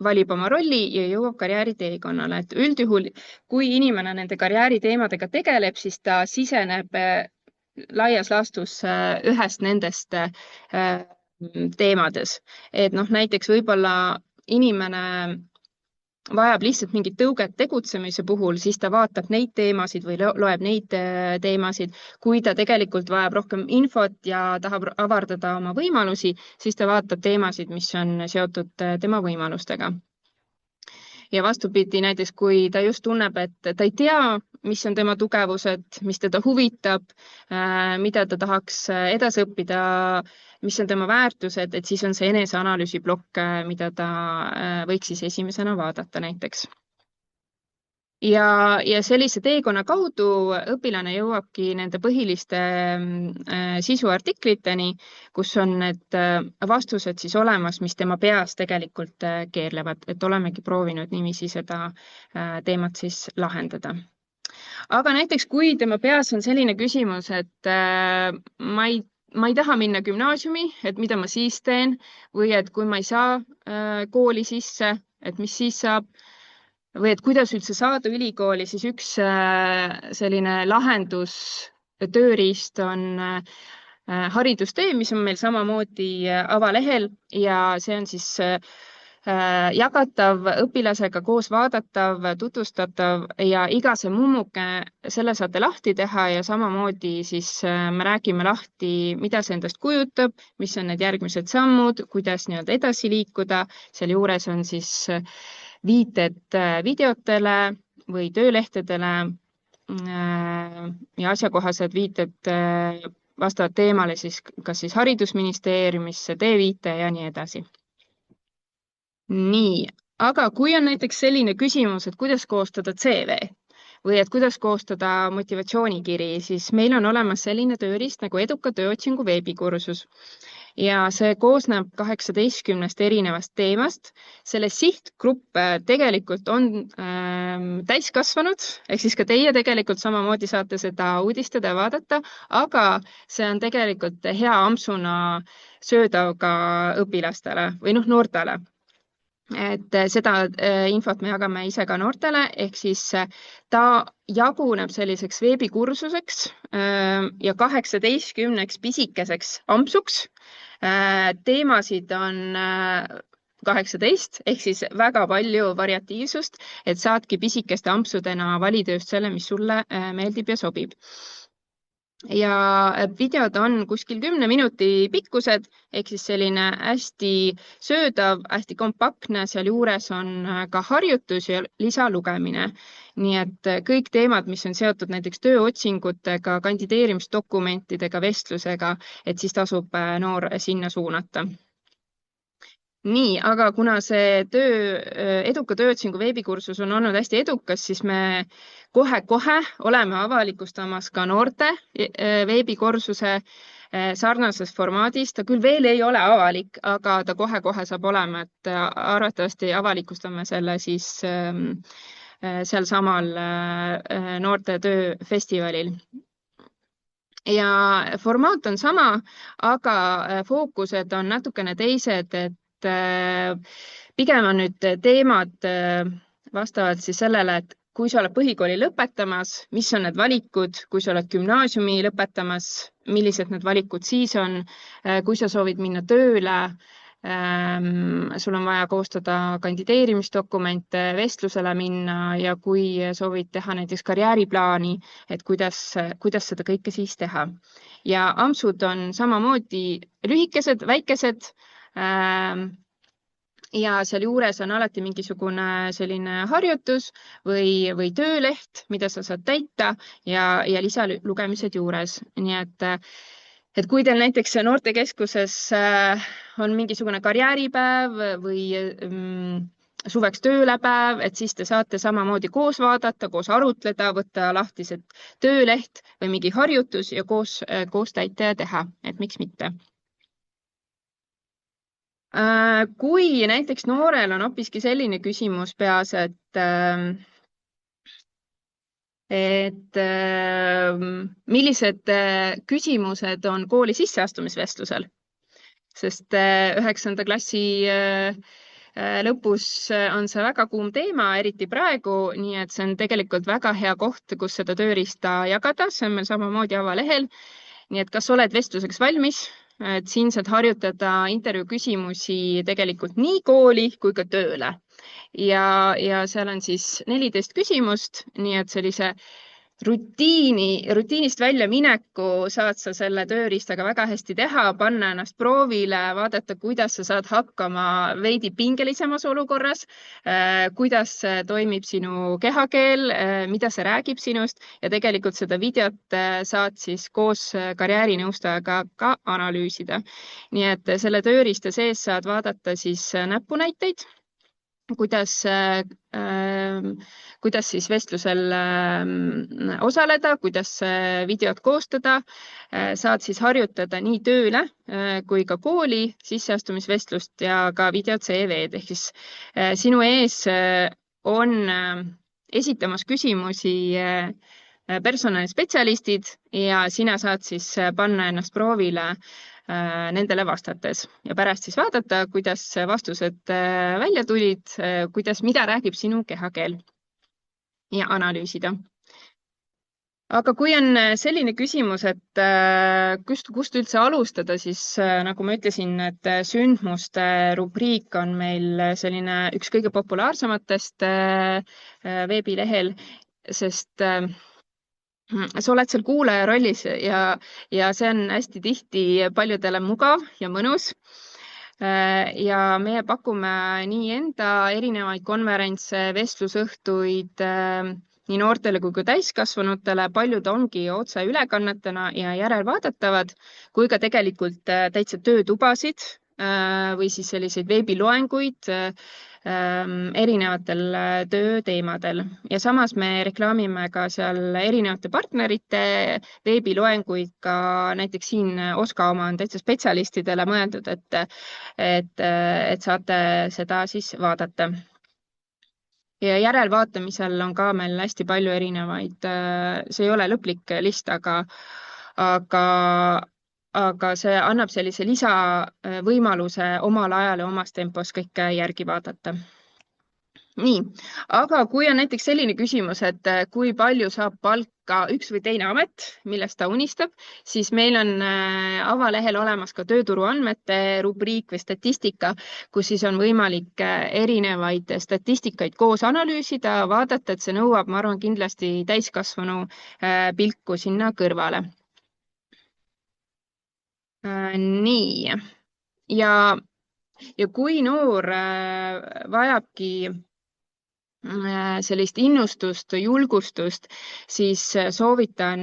valib oma rolli ja jõuab karjääriteekonnale. Et üldjuhul, kui inimene nende karjääriteemadega tegeleb, siis ta siseneb laias laastus ühest nendest teemades. Et näiteks võib-olla inimene vajab lihtsalt mingit tõuget tegutsemise puhul, siis ta vaatab neid teemasid või loeb neid teemasid. Kui ta tegelikult vajab rohkem infot ja tahab avardada oma võimalusi, siis ta vaatab teemasid, mis on seotud tema võimalustega. Ja vastupidi, näiteks kui ta just tunneb, et ta ei tea, mis on tema tugevused, mis teda huvitab, mida ta tahaks edasi õppida, mis on tema väärtused, et siis on see eneseanalüüsi plokk, mida ta võiks siis esimesena vaadata näiteks. Ja sellise teekonna kaudu õpilane jõuabki nende põhiliste sisuartikliteni, kus on need vastused siis olemas, mis tema peas tegelikult keerlevad, et olemegi proovinud niiviisi seda teemat siis lahendada. Aga näiteks, kui tema peas on selline küsimus, et ma ei taha minna gümnaasiumi, et mida ma siis teen, või et kui ma ei saa kooli sisse, et mis siis saab, või et kuidas üldse saada ülikooli, siis üks selline lahendus, tööriist on haridustee, mis on meil samamoodi avalehel ja see on siis jagatav õpilasega koos vaadatav, tutvustatav ja iga see mummuke, selle saate lahti teha ja samamoodi siis me räägime lahti, mida see endast kujutab, mis on need järgmised sammud, kuidas nii-öelda edasi liikuda. Seal juures on siis viited videotele või töölehtedele ja asjakohased viited vastavalt teemale siis kas siis haridusministeeriumisse, teeviite ja nii edasi. Nii, aga kui on näiteks selline küsimus, et kuidas koostada CV või et kuidas koostada motivatsioonikiri, siis meil on olemas selline tööriist nagu Eduka tööotsingu veebikursus. Ja see koosneb 18 erinevast teemast. Selle sihtgrupp tegelikult on täiskasvanud, ehk siis ka teie tegelikult samamoodi saate seda uudistada ja vaadata, aga see on tegelikult hea ampsuna söödav ka õpilastele või noortele. Et seda infot me jagame ise ka noortele, ehk siis ta jaguneb selliseks veebikursuseks ja 18 pisikeseks ampsuks. Teemasid on 18, ehk siis väga palju variatiivsust, et saadki pisikeste ampsudena valida just selle, mis sulle meeldib ja sobib. Ja videod on kuskil 10 minuti pikkused, ehk siis selline hästi söödav, hästi kompaktne, seal juures on ka harjutus ja lisalugemine. Nii et kõik teemad, mis on seotud näiteks tööotsingutega, kandideerimisdokumentidega, vestlusega, et siis tasub noor sinna suunata. Nii, aga kuna see Eduka tööotsingu veebikursus on olnud hästi edukas, siis me kohe oleme avalikustamas ka noorte veebikursuse sarnases formaadis. Ta küll veel ei ole avalik, aga ta kohe saab olema, et arvatavasti avalikustame selle siis seal samal noorte tööfestivalil. ja formaat on sama, aga fookused on natukene teised, et pigem on nüüd teemad vastavalt siis sellele, et kui sa oled põhikooli lõpetamas, mis on need valikud, kui sa oled gümnaasiumi lõpetamas, millised need valikud siis on, kui sa soovid minna tööle, sul on vaja koostada kandideerimisdokumente, vestlusele minna ja kui soovid teha näiteks karjääriplaani, et kuidas seda kõike siis teha. Ja ampsud on samamoodi lühikesed, väikesed ja seal juures on alati mingisugune selline harjutus või tööleht, mida sa saad täita ja lisalugemised juures. Nii et kui teil näiteks noortekeskuses on mingisugune karjääripäev või suveks töölepäev, et siis te saate samamoodi koos vaadata, koos arutleda, võtta lahti see tööleht või mingi harjutus ja koos täita ja teha, et miks mitte. Kui näiteks noorel on hoopiski selline küsimus peas, et millised küsimused on kooli sisseastumisvestlusel, sest 9. klassi lõpus on see väga kuum teema, eriti praegu, nii et see on tegelikult väga hea koht, kus seda tööriista jagada, see on meil samamoodi avalehel. Nii et kas oled vestluseks valmis? Et siin saad harjutada intervjuu küsimusi tegelikult nii kooli kui ka tööle. Ja seal on siis 14 küsimust, nii et sellise rutiinist välja mineku saad sa selle tööriistaga väga hästi teha, panna ennast proovile, vaadata, kuidas sa saad hakkama veidi pingelisemas olukorras, kuidas toimib sinu kehakeel, mida see räägib sinust ja tegelikult seda videot saad siis koos karjäärinõustajaga ka analüüsida. Nii et selle tööriista sees saad vaadata siis näpunäiteid, kuidas siis vestlusel osaleda, kuidas videot koostada, saad siis harjutada nii tööle kui ka kooli sisseastumisvestlust ja ka videot CV-d, ehk siis sinu ees on esitamas küsimusi personalispetsialistid ja sina saad siis panna ennast proovile nendele vastates ja pärast siis vaadata, kuidas vastused välja tulid, mida räägib sinu kehakeel ja analüüsida. Aga kui on selline küsimus, et kust üldse alustada, siis nagu ma ütlesin, et sündmuste rubriik on meil selline üks kõige populaarsematest veebilehel, sest sa oled seal kuulaja rollis ja see on hästi tihti paljudele mugav ja mõnus. Ja meie pakume nii enda erinevaid konverentse, vestlusõhtuid nii noortele kui ka täiskasvanutele. Paljud ongi otse ülekannetena ja järelvaadatavad, kui ka tegelikult täitsa töötubasid või siis selliseid veebiloenguid erinevatel tööteemadel. Ja samas me reklaamime ka seal erinevate partnerite veebiloenguid, ka näiteks siin Oska oma on täitsa spetsialistidele mõeldud, et saate seda siis vaadata. Ja järelvaatamisel on ka meil hästi palju erinevaid, see ei ole lõplik list, aga see annab sellise lisavõimaluse omal ajal ja omas tempos kõike järgi vaadata. Nii, aga kui on näiteks selline küsimus, et kui palju saab palka üks või teine amet, millest ta unistab, siis meil on avalehel olemas ka tööturu andmete rubriik või statistika, kus siis on võimalik erinevaid statistikaid koos analüüsida, vaadata, et see nõuab, ma arvan, kindlasti täiskasvanu pilku sinna kõrvale. Nii, ja kui noor vajabki sellist innustust, julgustust, siis soovitan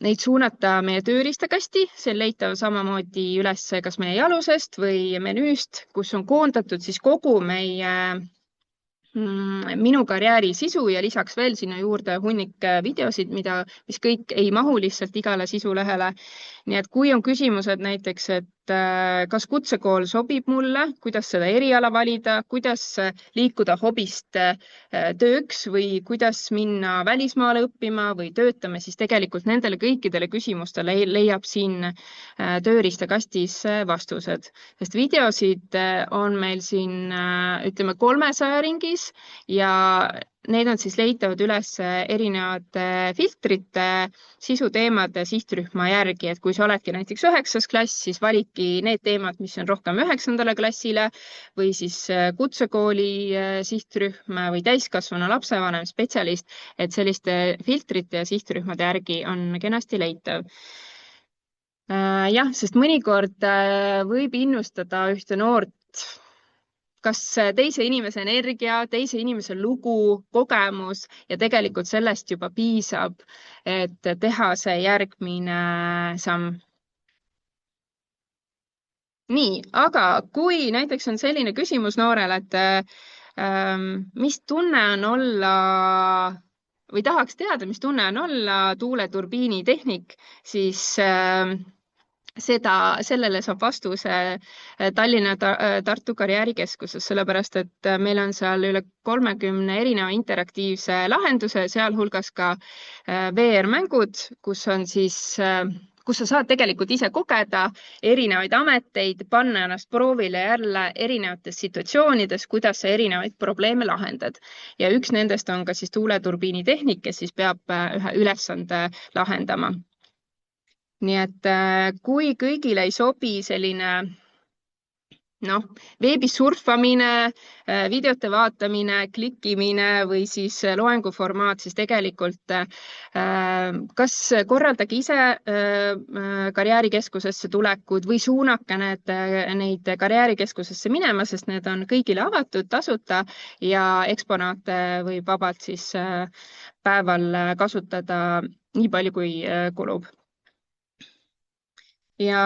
neid suunata meie tööriistakasti, see on leitav samamoodi üles kas meie jalusest või menüüst, kus on koondatud siis kogu meie minu karjääri sisu ja lisaks veel sinna juurde hunnik videosid, mis kõik ei mahu lihtsalt igale sisulehele. Nii et kui on küsimused näiteks, et kas kutsekool sobib mulle, kuidas seda eriala valida, kuidas liikuda hobist tööks või kuidas minna välismaale õppima või töötama, siis tegelikult nendele kõikidele küsimustele leiab siin tööriistakastis vastused. Sest videosid on meil siin, ütleme, 300 ringis ja need on siis leitavad üles erinevate filtrite, sisuteemade sihtrühma järgi, et kui sa oledki näiteks 9. klass, siis validki need teemad, mis on rohkem 9. klassile või siis kutsekooli sihtrühm või täiskasvanu lapsevanem, spetsialist, et selliste filtrite ja sihtrühmade järgi on kenasti leitav. Jah, sest mõnikord võib innustada ühte noort kas teise inimese energia, teise inimese lugu, kogemus ja tegelikult sellest juba piisab, et teha see järgmine samm. Nii, aga kui näiteks on selline küsimus noorel, et mis tunne on olla või tahaks teada, mis tunne on olla tuuleturbiini tehnik, siis sellele saab vastuse Tallinna Tartu Karjäärikeskuses, sellepärast et meil on seal üle 30 erineva interaktiivse lahenduse, sealhulgas ka VR-mängud, kus sa saad tegelikult ise kogeda erinevaid ameteid, panna ennast proovile jälle erinevates situatsioonides, kuidas sa erinevaid probleeme lahendad. Ja üks nendest on ka siis tuuleturbiini tehnik, kes siis peab ühe ülesande lahendama. Nii et kui kõigile ei sobi selline veebis surfamine, videote vaatamine, klikkimine või siis loenguformaat, siis tegelikult kas korraldage ise karjäärikeskusesse tulekud või suunake neid karjäärikeskusesse minema, sest need on kõigile avatud, tasuta ja eksponaate võib vabalt siis päeval kasutada nii palju, kui kulub. Ja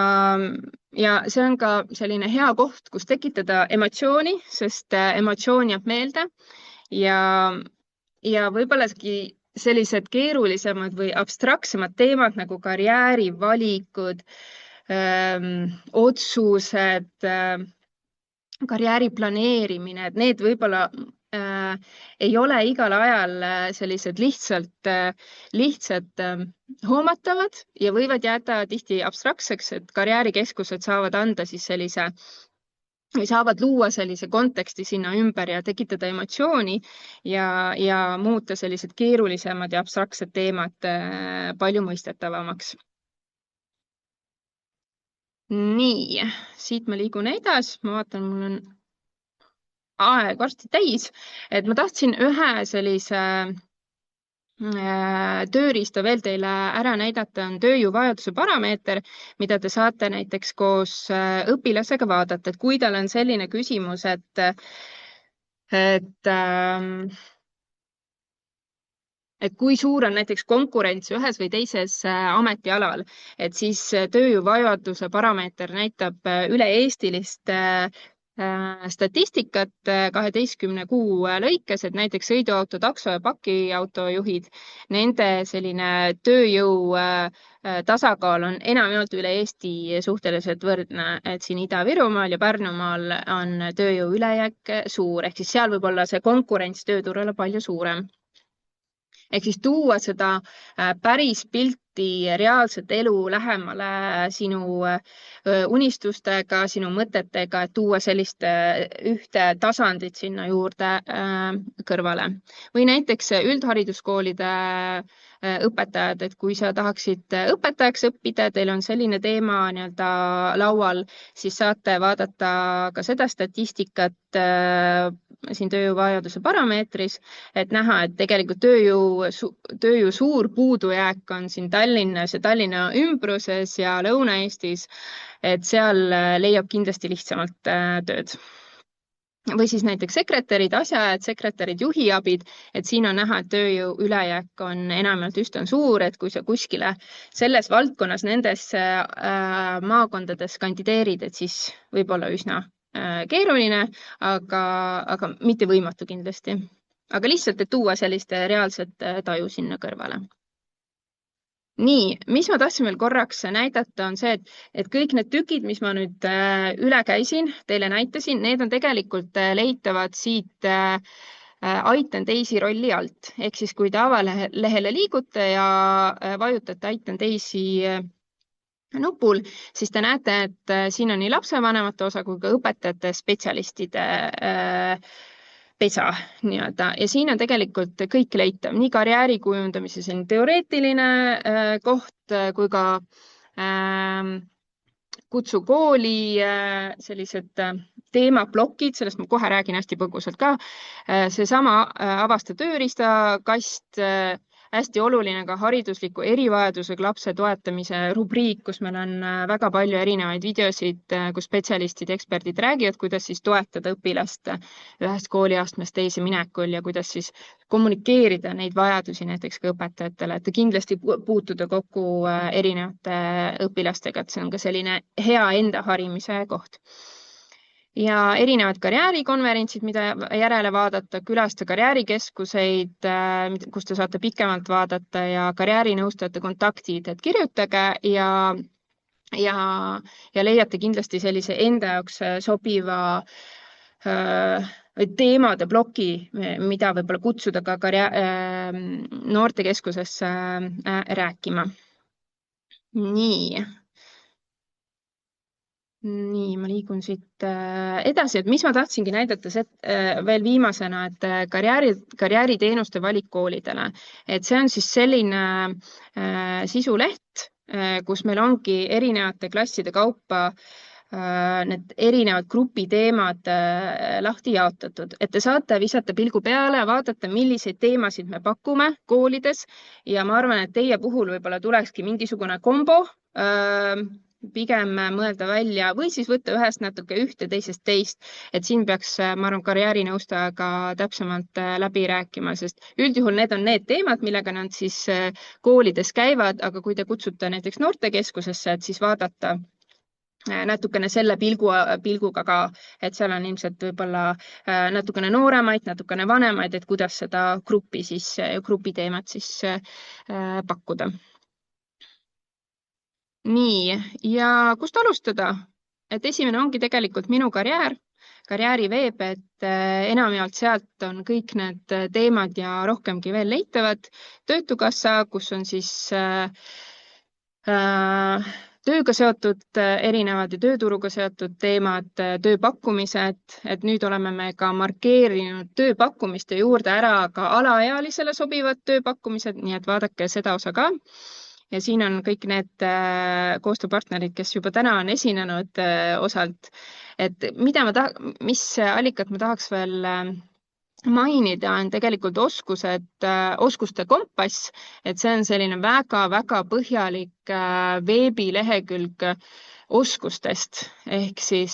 see on ka selline hea koht, kus tekitada emotsiooni, sest emotsioon jääb meelde ja võib-olla sellised keerulisemad või abstraktsemad teemad nagu karjäärivalikud, otsused, karjääri planeerimine, et need võib-olla ei ole igal ajal sellised lihtsalt hoomatavad ja võivad jääda tihti abstraktseks, et karjäärikeskused saavad anda siis saavad luua sellise konteksti sinna ümber ja tekitada emotsiooni ja muuta sellised keerulisemad ja abstraktsed teemad palju mõistetavamaks. Nii, siit ma liigun edasi, ma vaatan, mul on aeg varsti täis, et ma tahtsin ühe sellise tööriista veel teile ära näidata, on tööjõuvajaduse parameeter, mida te saate näiteks koos õpilasega vaadata, et kui tal on selline küsimus, et kui suur on näiteks konkurents ühes või teises ametialal, et siis tööjõuvajaduse parameeter näitab üle-eestilist statistikat 12 kuu lõikes, et näiteks sõiduauto, takso ja pakiautojuhid, nende selline tööjõu tasakaal on enamjaolt üle Eesti suhteliselt võrdne, et siin Ida-Virumaal ja Pärnumaal on tööjõu ülejääk suur, ehk siis seal võib olla see konkurents tööturule palju suurem. Ehk siis tuua seda päris pilti, reaalset elu lähemale sinu unistustega, sinu mõtetega, et tuua sellist ühte tasandit sinna juurde kõrvale. Või näiteks üldhariduskoolide õpetajad, et kui sa tahaksid õpetajaks õppida, teil on selline teema nii-öelda laual, siis saate vaadata ka seda statistikat siin tööjõuvajaduse parameetris, et näha, et tegelikult tööjõu suur puudujääk on siin Tallinnas ja Tallinna ümbruses ja Lõuna-Eestis, et seal leiab kindlasti lihtsamalt tööd. Või siis näiteks sekretärid, asjaajad, sekretärid, juhiabid, et siin on näha, et tööjõu ülejääk on enamjaolt üsna suur, et kui sa kuskile selles valdkonnas nendes maakondades kandideerid, et siis võib olla üsna keeruline, aga mitte võimatu kindlasti. Aga lihtsalt, et tuua sellist reaalset taju sinna kõrvale. Nii, mis ma tahtsin veel korraks näidata, on see, et kõik need tükid, mis ma nüüd üle käisin, teile näitasin, need on tegelikult leitavad siit Aitan teisi rolli alt. Ehk siis, kui te avalehele liigute ja vajutate Aitan teisi nupul, siis te näete, et siin on nii lapsevanemate osa kui ka õpetajate spetsialistide pesa nii-öelda ja siin on tegelikult kõik leitav, nii karjääri kujundamise selline teoreetiline koht kui ka kutsu kooli sellised teemaplokid, sellest ma kohe räägin hästi põgusalt ka. Seesama avasta tööriistakast, hästi oluline ka haridusliku erivajadusega lapse toetamise rubriik, kus meil on väga palju erinevaid videosid, kus spetsialistid, eksperdid räägivad, kuidas siis toetada õpilast ühest kooliastmest teise minekul ja kuidas siis kommunikeerida neid vajadusi näiteks ka õpetajatele, et kindlasti puutuda kokku erinevate õpilastega, et see on ka selline hea enda harimise koht. Ja erinevad karjäärikonverentsid, mida järele vaadata, külasta karjäärikeskuseid, kus te saate pikemalt vaadata ja karjäärinõustajate kontaktid, et kirjutage ja leiate kindlasti sellise enda jaoks sobiva teemade ploki, mida võib-olla kutsuda ka noortekeskusesse rääkima. Nii, ma liigun siit edasi, et mis ma tahtsingi näidata veel viimasena, et karjääriteenuste valik koolidele. Et see on siis selline sisuleht, kus meil ongi erinevate klasside kaupa need erinevad grupiteemad lahti jaotatud, et te saate visata pilgu peale ja vaadata, milliseid teemasid me pakume koolides ja ma arvan, et teie puhul võib-olla tulekski mingisugune kombo pigem mõelda välja või siis võtta ühest natuke ühte, teisest teist, et siin peaks, ma arvan, karjäärinõustajaga täpsemalt läbi rääkima, sest üldjuhul need on need teemad, millega nad siis koolides käivad, aga kui te kutsute näiteks noortekeskusesse, et siis vaadata natukene selle pilguga ka, et seal on ilmselt võib-olla natukene nooremaid, natukene vanemaid, et kuidas seda grupiteemat siis pakkuda. Nii, ja kust alustada? Et esimene ongi tegelikult minu karjääriveeb, et enamjaolt sealt on kõik need teemad ja rohkemgi veel leitavad. Töötukassa, kus on siis tööga seotud erinevad ja tööturuga seotud teemad, tööpakkumised, et nüüd oleme me ka markeerinud tööpakkumiste juurde ära ka alaealisele sobivad tööpakkumised, nii et vaadake seda osa ka. Ja siin on kõik need koostööpartnerid, kes juba täna on esinenud osalt, et mis allikat ma tahaks veel mainida, on tegelikult oskuste kompass, et see on selline väga-väga põhjalik veebilehekülg oskustest, ehk siis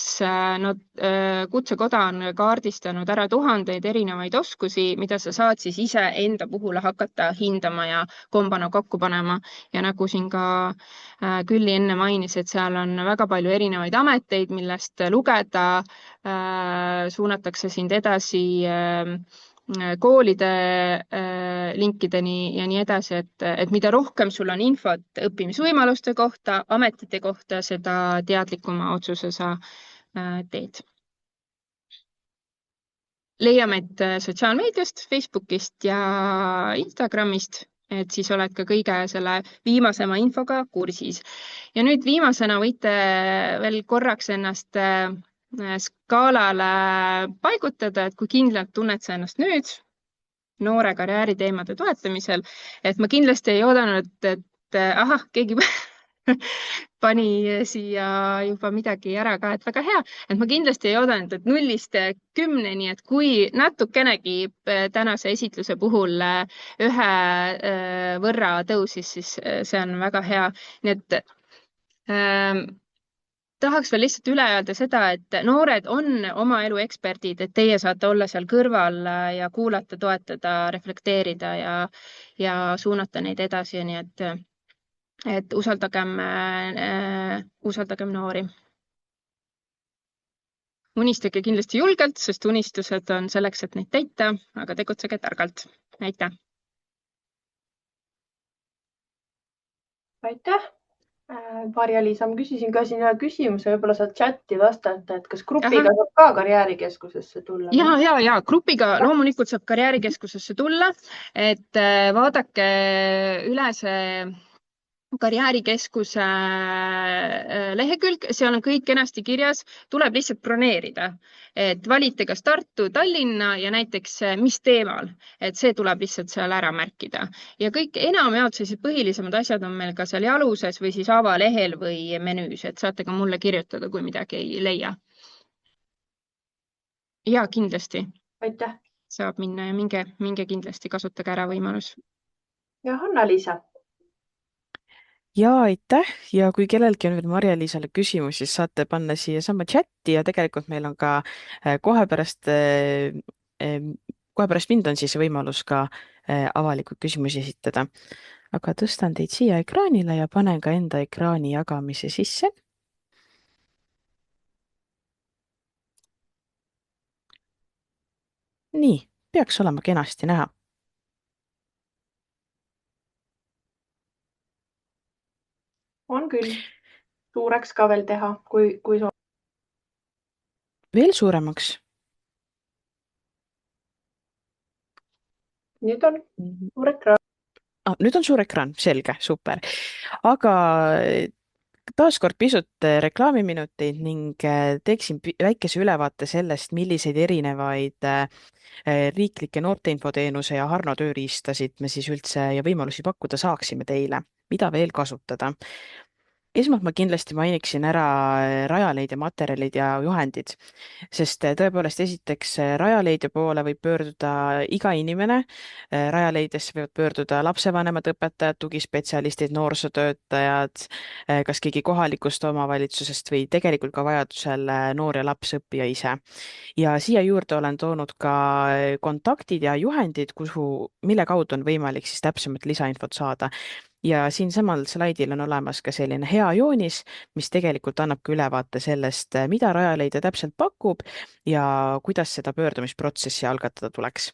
Kutsekoda on kaardistanud ära tuhandeid erinevaid oskusi, mida sa saad siis ise enda puhul hakata hindama ja kombana kokku panema. Ja nagu siin ka Külli enne mainis, et seal on väga palju erinevaid ameteid, millest lugeda, suunatakse sind edasi koolide linkideni ja nii edasi, et mida rohkem sul on infot õppimisvõimaluste kohta, ametite kohta, seda teadlikuma otsuse sa teed. Leiame meid sotsiaalmeediast, Facebookist ja Instagramist, et siis oled ka kõige selle viimasema infoga kursis. Ja nüüd viimasena võite veel korraks ennast skaalale paigutada, et kui kindlalt tunned sa ennast nüüd noore karjääriteemade toetamisel, et ma kindlasti ei oodanud, et keegi pani siia juba midagi ära ka, et väga hea, et ma kindlasti ei oodanud, et 0-10, et kui natukenegi tänase esitluse puhul ühe võrra tõusis, siis see on väga hea. Nii et tahaks veel lihtsalt üle öelda seda, et noored on oma elu eksperdid, et teie saate olla seal kõrval ja kuulata, toetada, reflekteerida ja suunata neid edasi, nii et usaldagem noori. Unistage kindlasti julgelt, sest unistused on selleks, et neid täita, aga tegutsege targalt. Aitäh! aitäh. Marja-Liisa, ma küsisin ka siin ühe küsimuse, võib-olla saad chati vastata, et kas grupiga saab ka karjäärikeskusesse tulla? Ja grupiga loomulikult saab karjäärikeskusesse tulla, et vaadake üle see karjäärikeskuse lehekülg, seal on kõik kenasti kirjas, tuleb lihtsalt broneerida, et valite kas Tartu, Tallinna ja näiteks mis teemal, et see tuleb lihtsalt seal ära märkida. Ja kõik enamjaolt sellised põhilisemad asjad on meil ka seal jaluses või siis avalehel või menüüs, et saate ka mulle kirjutada, kui midagi ei leia. Ja kindlasti Aitäh. saab minna ja minge kindlasti, kasutage ära võimalus. Ja Hanna-Liisa. Ja aitäh ja kui kellelgi on veel Marja-Liisale küsimus, siis saate panna siia sama chati ja tegelikult meil on ka kohe pärast mind on siis võimalus ka avalikult küsimusi esitada. Aga tõstan teid siia ekraanile ja panen ka enda ekraani jagamise sisse. Nii, peaks olema kenasti näha. On küll. Suureks ka veel teha, kui soovib. Veel suuremaks. Nüüd on suur ekraan. Nüüd on suur ekraan, selge, super. Aga taaskord pisut reklaamiminuteid ning teeksin väikese ülevaate sellest, milliseid erinevaid riiklikke noorteinfoteenuse ja Harno tööriistasid me siis üldse ja võimalusi pakkuda saaksime teile, mida veel kasutada. Esmalt ma kindlasti mainiksin ära Rajaleidja materjalid ja juhendid, sest tõepoolest esiteks Rajaleidja poole võib pöörduda iga inimene. Rajaleidjasse võivad pöörduda lapsevanemad, õpetajad, tugispetsialistid, noorsootöötajad, kas keegi kohalikust omavalitsusest või tegelikult ka vajadusel noor ja laps õppija ise. Ja siia juurde olen toonud ka kontaktid ja juhendid, mille kaudu on võimalik siis täpsemat lisainfot saada. Ja siinsamal slaidil on olemas ka selline hea joonis, mis tegelikult annab ka ülevaate sellest, mida Rajaleidja täpselt pakub ja kuidas seda pöördumisprotsessi algatada tuleks.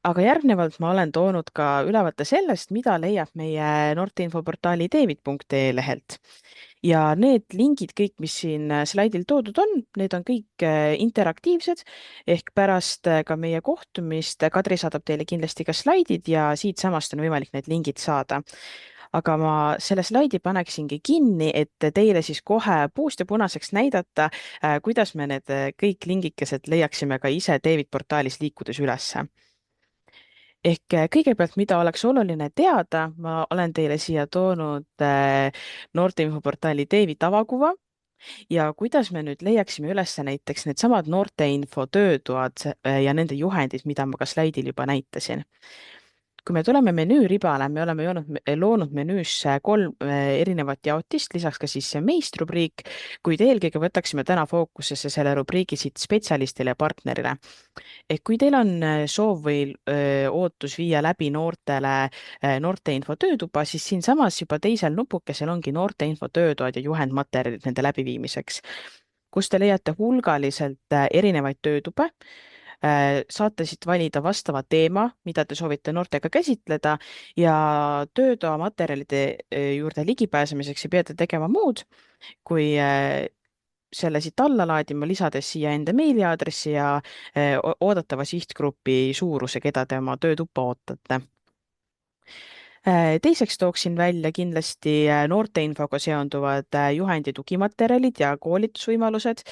Aga järgnevalt ma olen toonud ka ülevaate sellest, mida leiab meie noorteinfoportaali teevid.ee lehelt. Ja need lingid kõik, mis siin slaidil toodud on, need on kõik interaktiivsed, ehk pärast ka meie kohtumist Kadri saadab teile kindlasti ka slaidid ja siitsamast on võimalik need lingid saada. Aga ma selle slaidi paneksingi kinni, et teile siis kohe puust ja punaseks näidata, kuidas me need kõik lingikesed leiaksime ka ise Teevid portaalis liikudes ülesse. Ehk kõigepealt, mida oleks oluline teada, ma olen teile siia toonud noorteinfoportaali Teevi tavakuva ja kuidas me nüüd leiaksime üles näiteks needsamad noorteinfo töötoad ja nende juhendid, mida ma ka slaidil juba näitasin. Kui me tuleme menüüribale, me oleme loonud menüüsse 3 erinevat jaotist, lisaks ka siis see meist rubriik, kuid eelkõige võtaksime täna fookusesse selle rubriigi siit spetsialistile ja partnerile. Ehk kui teil on soov või ootus viia läbi noortele noorteinfo töötuba, siis siinsamas juba teisel nupukesel ongi noorteinfo töötoad ja juhendmaterjalid nende läbiviimiseks, kus te leiate hulgaliselt erinevaid töötube. Saate siit valida vastava teema, mida te soovite noortega käsitleda ja töötoa materjalide juurde ligipääsemiseks ei pea te tegema muud, kui selle siit alla laadima, lisades siia enda meiliaadressi ja oodatava sihtgrupi suuruse, keda te oma töötuppa ootate. Teiseks tooksin välja kindlasti noorteinfoga seonduvad juhendi tugimaterjalid ja koolitusvõimalused.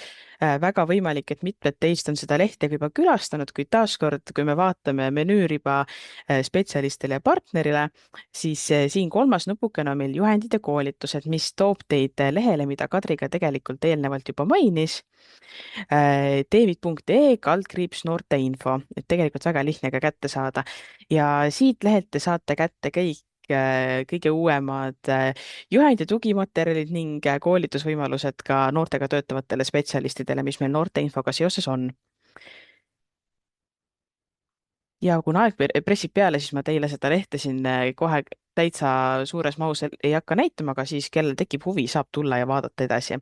Väga võimalik, et mitmed teist on seda lehte juba külastanud, kuid taaskord, kui me vaatame menüüriba spetsialistile ja partnerile, siis siin 3. nupukene on meil juhendid ja koolitused, mis toob teid lehele, mida Kadri ka tegelikult eelnevalt juba mainis. Teevid.ee / noorteinfo, et tegelikult väga lihtne ka kätte saada ja siit lehelt te saate kätte kõik kõige uuemad juhend- ja tugimaterjalid ning koolitusvõimalused ka noortega töötavatele spetsialistidele, mis meil noorteinfoga seoses on. Ja kuna aeg pressib peale, siis ma teile seda lehte siin kohe täitsa suures mahus ei hakka näitama, aga siis kellel tekib huvi, saab tulla ja vaadata edasi.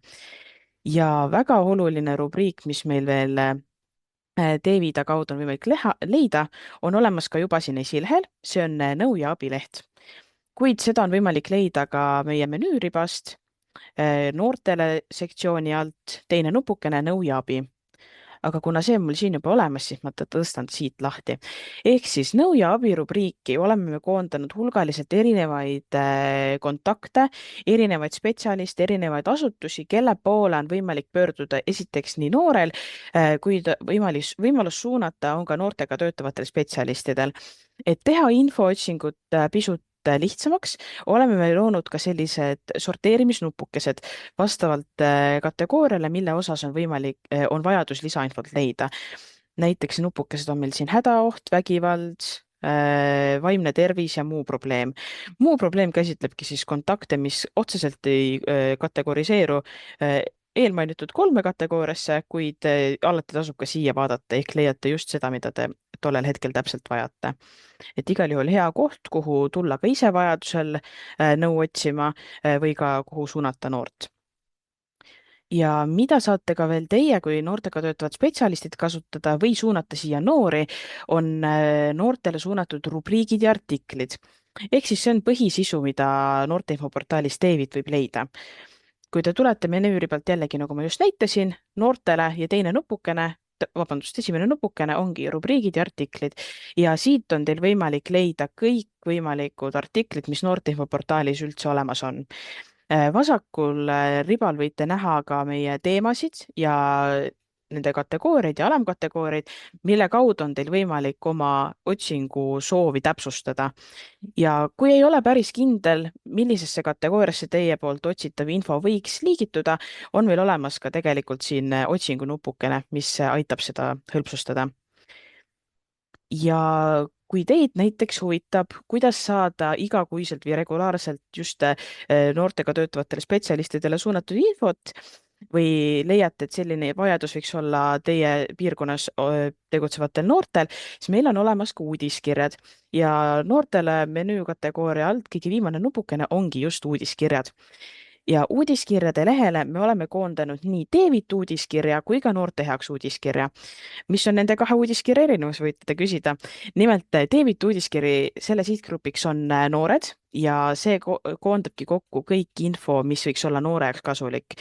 Ja väga oluline rubriik, mis meil veel Teevida kaudu on võimalik leida, on olemas ka juba siin esilehel, see on nõu- ja abileht. kuid seda on võimalik leida ka meie menüüribast noortele sektsiooni alt, teine nupukene nõu ja abi. Aga kuna see on mul siin juba olemas, siis ma tõstan siit lahti. Ehk siis nõu ja abi rubriiki oleme me koondanud hulgaliselt erinevaid kontakte, erinevaid spetsialiste, erinevaid asutusi, kelle poole on võimalik pöörduda esiteks nii noorel, kuid võimalus suunata on ka noortega töötavatel spetsialistidel. Et teha infootsingut pisut lihtsamaks, oleme me loonud ka sellised sorteerimisnupukesed vastavalt kategooriale, mille osas on vajadus lisainfot leida. Näiteks nupukesed on meil siin hädaoht, vägivald, vaimne tervis ja muu probleem. Muu probleem käsitlebki siis kontakte, mis otseselt ei kategoriseeru eelmainitud 3 kategooriasse, kuid alati tasub ka siia vaadata, ehk leiate just seda, mida te tollel hetkel täpselt vajate. Et igal juhul hea koht, kuhu tulla ka ise vajadusel nõu otsima või ka kuhu suunata noort. Ja mida saate ka veel teie kui noortega töötavad spetsialistid kasutada või suunata siia noori, on noortele suunatud rubriigid ja artiklid. Ehk siis see on põhisisu, mida noorteinfoportaalis David võib leida. Kui te tulete menüüri pealt jällegi, nagu ma just näitasin, noortele ja esimene nupukene ongi rubriigid ja artiklid ja siit on teil võimalik leida kõik võimalikud artiklid, mis noorteinfoportaalis üldse olemas on. Vasakul ribal võite näha ka meie teemasid ja nende kategooriaid ja alamkategooriaid, mille kaudu on teil võimalik oma otsingu soovi täpsustada. Ja kui ei ole päris kindel, millisesse kategooriasse teie poolt otsitav info võiks liigituda, on meil olemas ka tegelikult siin otsingu nupukene, mis aitab seda hõlpsustada. Ja kui teid näiteks huvitab, kuidas saada igakuiselt või regulaarselt just noortega töötavatele spetsialistidele suunatud infot, või leiate, et selline vajadus võiks olla teie piirkonnas tegutsevatel noortel, siis meil on olemas ka uudiskirjad ja noortele menüükategooria alt kõige viimane nupukene ongi just uudiskirjad. Ja uudiskirjade lehele me oleme koondanud nii David uudiskirja kui ka noorte heaks uudiskirja. Mis on nende 2 uudiskirja erinevus, võite te küsida. Nimelt David uudiskiri, selle sihtgrupiks on noored ja see koondabki kokku kõik info, mis võiks olla noore jaoks kasulik.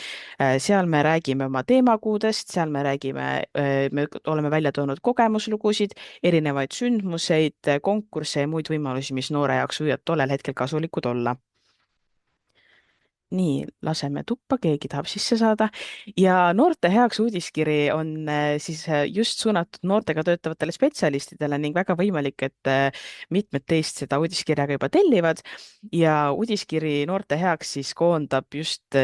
Seal me räägime oma teemakuudest, seal me oleme välja toonud kogemuslugusid, erinevaid sündmuseid, konkursse ja muid võimalusi, mis noore jaoks võivad tollel hetkel kasulikud olla. Nii, laseme tuppa, keegi tahab sisse saada ja noorte heaks uudiskiri on siis just suunatud noortega töötavatele spetsialistidele ning väga võimalik, et mitmed teist seda uudiskirjaga juba tellivad ja uudiskiri noorte heaks siis koondab just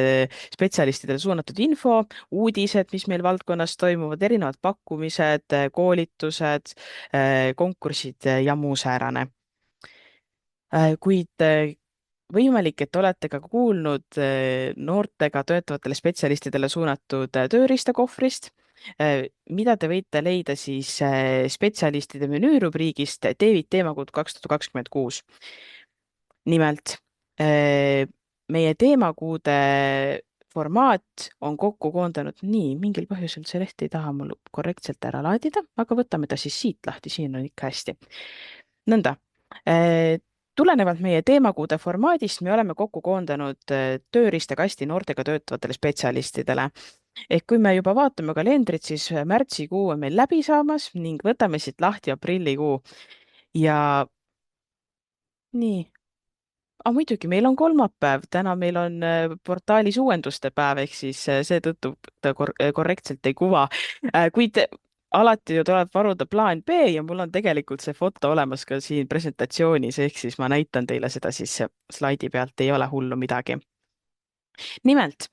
spetsialistidele suunatud info, uudised, mis meil valdkonnas toimuvad, erinevad pakkumised, koolitused, konkursid ja muu säärane. Kuid võimalik, et olete ka kuulnud noortega töötavatele spetsialistidele suunatud tööriistakohvrist, mida te võite leida siis spetsialistide menüürubriigist David teemakuud 2026. Nimelt, meie teemakuude formaat on kokku koondanud nii, mingil põhjusel see leht ei taha mul korrektselt ära laadida, aga võtame ta siis siit lahti, siin on ikka hästi. Nõnda. Tulenevalt meie teemakuude formaadist me oleme kokku koondanud tööriistakasti noortega töötavatele spetsialistidele. Ehk kui me juba vaatame kalendrit, siis märtsikuu on meil läbi saamas ning võtame siit lahti aprillikuu. Ja nii. Muidugi, meil on kolmapäev, täna meil on portaalis uuenduste päev, ehk siis seetõttu ta korrektselt ei kuva. Kuid alati ju tuleb varuda plaan B ja mul on tegelikult see foto olemas ka siin presentatsioonis, ehk siis ma näitan teile seda siis slaidi pealt, ei ole hullu midagi. Nimelt,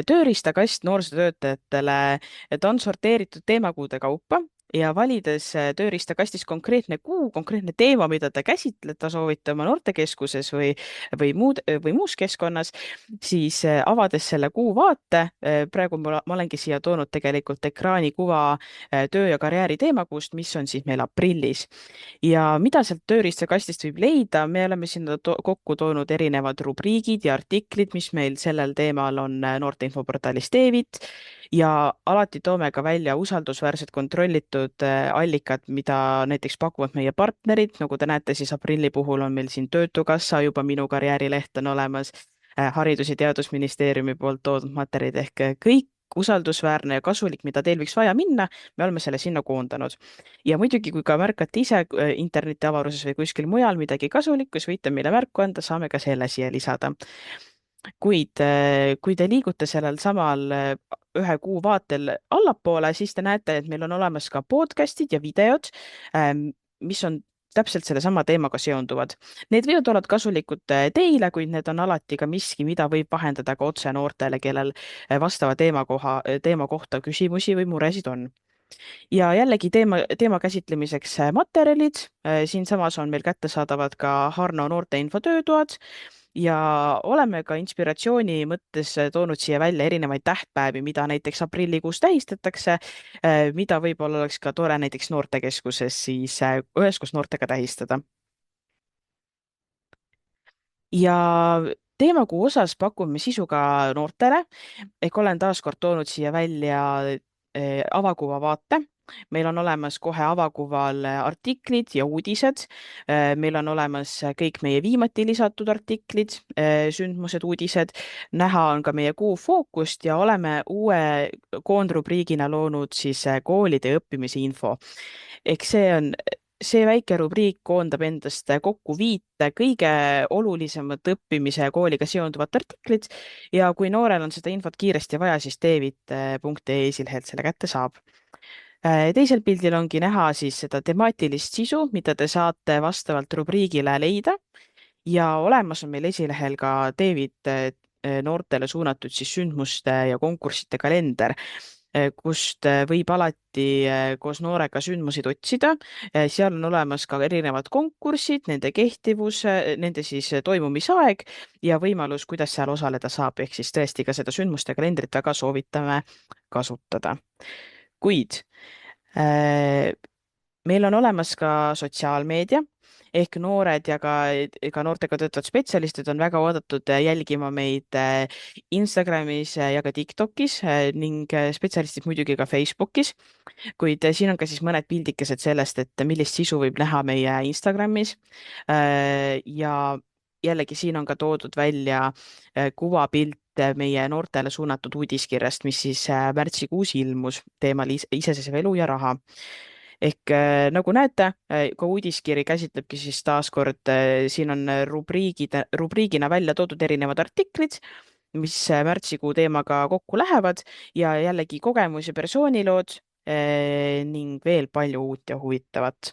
tööriistakast noorsootöötajatele, ta on sorteeritud teemakuude kaupa ja valides tööriistakastis konkreetne kuu, konkreetne teema, mida te käsitleda soovite oma noortekeskuses või muus keskkonnas, siis avades selle kuu vaate, praegu ma olengi siia toonud tegelikult ekraanikuva töö ja karjääri teemakuust, mis on siis meil aprillis. Ja mida sealt tööriistakastist võib leida, me oleme sinna kokku toonud erinevad rubriigid ja artiklid, mis meil sellel teemal on noorteinfoportaalis David ja alati toome ka välja usaldusväärsed kontrollitud paljud allikad, mida näiteks pakuvad meie partnerid, nagu te näete, siis aprilli puhul on meil siin Töötukassa, juba Minu karjäärileht on olemas, Haridus- ja Teadusministeeriumi poolt toodud materjalid ehk kõik usaldusväärne ja kasulik, mida teil võiks vaja minna, me oleme selle sinna koondanud. Ja muidugi, kui ka märkate ise internetiavaruses või kuskil mujal midagi kasulikku, siis võite meile märku anda, saame ka selle siia lisada. Kuid kui te liigute sellel samal 1 kuu vaatel allapoole, siis te näete, et meil on olemas ka podcast'id ja videod, mis on täpselt sellesama teemaga seonduvad. Need võivad olla kasulikud teile, kuid need on alati ka miski, mida võib vahendada ka otse noortele, kellel vastava teema kohta küsimusi või muresid on. Ja jällegi teema käsitlemiseks materjalid. Siinsamas on meil kättesaadavad ka Harno noorteinfo töötoad ja oleme ka inspiratsiooni mõttes toonud siia välja erinevaid tähtpäevi, mida näiteks aprillikuus tähistatakse, mida võib-olla oleks ka tore näiteks noortekeskuses siis üheskoos noortega tähistada. Ja teemakuu osas pakume sisu ka noortele, ehk olen taaskord toonud siia välja avakuva vaate. Meil on olemas kohe avakuval artiklid ja uudised. Meil on olemas kõik meie viimati lisatud artiklid, sündmused, uudised. Näha on ka meie kuu fookust ja oleme uue koondrubriigina loonud siis koolide õppimise info. Ehk see väike rubriik koondab endast kokku 5 kõige olulisemat õppimise ja kooliga seonduvat artiklit ja kui noorel on seda infot kiiresti vaja, siis teevit.ee esilehelt selle kätte saab. Teisel pildil ongi näha siis seda temaatilist sisu, mida te saate vastavalt rubriigile leida ja olemas on meil esilehel ka Teevit noortele suunatud siis sündmuste ja konkursside kalender, kust võib alati koos noorega sündmuseid otsida. Seal on olemas ka erinevad konkursid, nende kehtivus, nende siis toimumisaeg ja võimalus, kuidas seal osaleda saab, ehk siis tõesti ka seda sündmuste kalendrit väga soovitame kasutada. Kuid meil on olemas ka sotsiaalmeedia ehk noored ja ka noortega töötavad spetsialistid on väga oodatud jälgima meid Instagramis ja ka TikTokis ning spetsialistid muidugi ka Facebookis. Kuid siin on ka siis mõned pildikesed sellest, et millist sisu võib näha meie Instagramis. Ja jällegi siin on ka toodud välja kuvapilt meie noortele suunatud uudiskirjast, mis siis märtsikuus ilmus teemal iseseisev elu ja raha. Ehk nagu näete, ka uudiskiri käsitlebki siis taaskord, siin on rubriigina välja toodud erinevad artiklid, mis märtsikuu teemaga kokku lähevad ja jällegi kogemus- ja persoonilood ning veel palju uut ja huvitavat.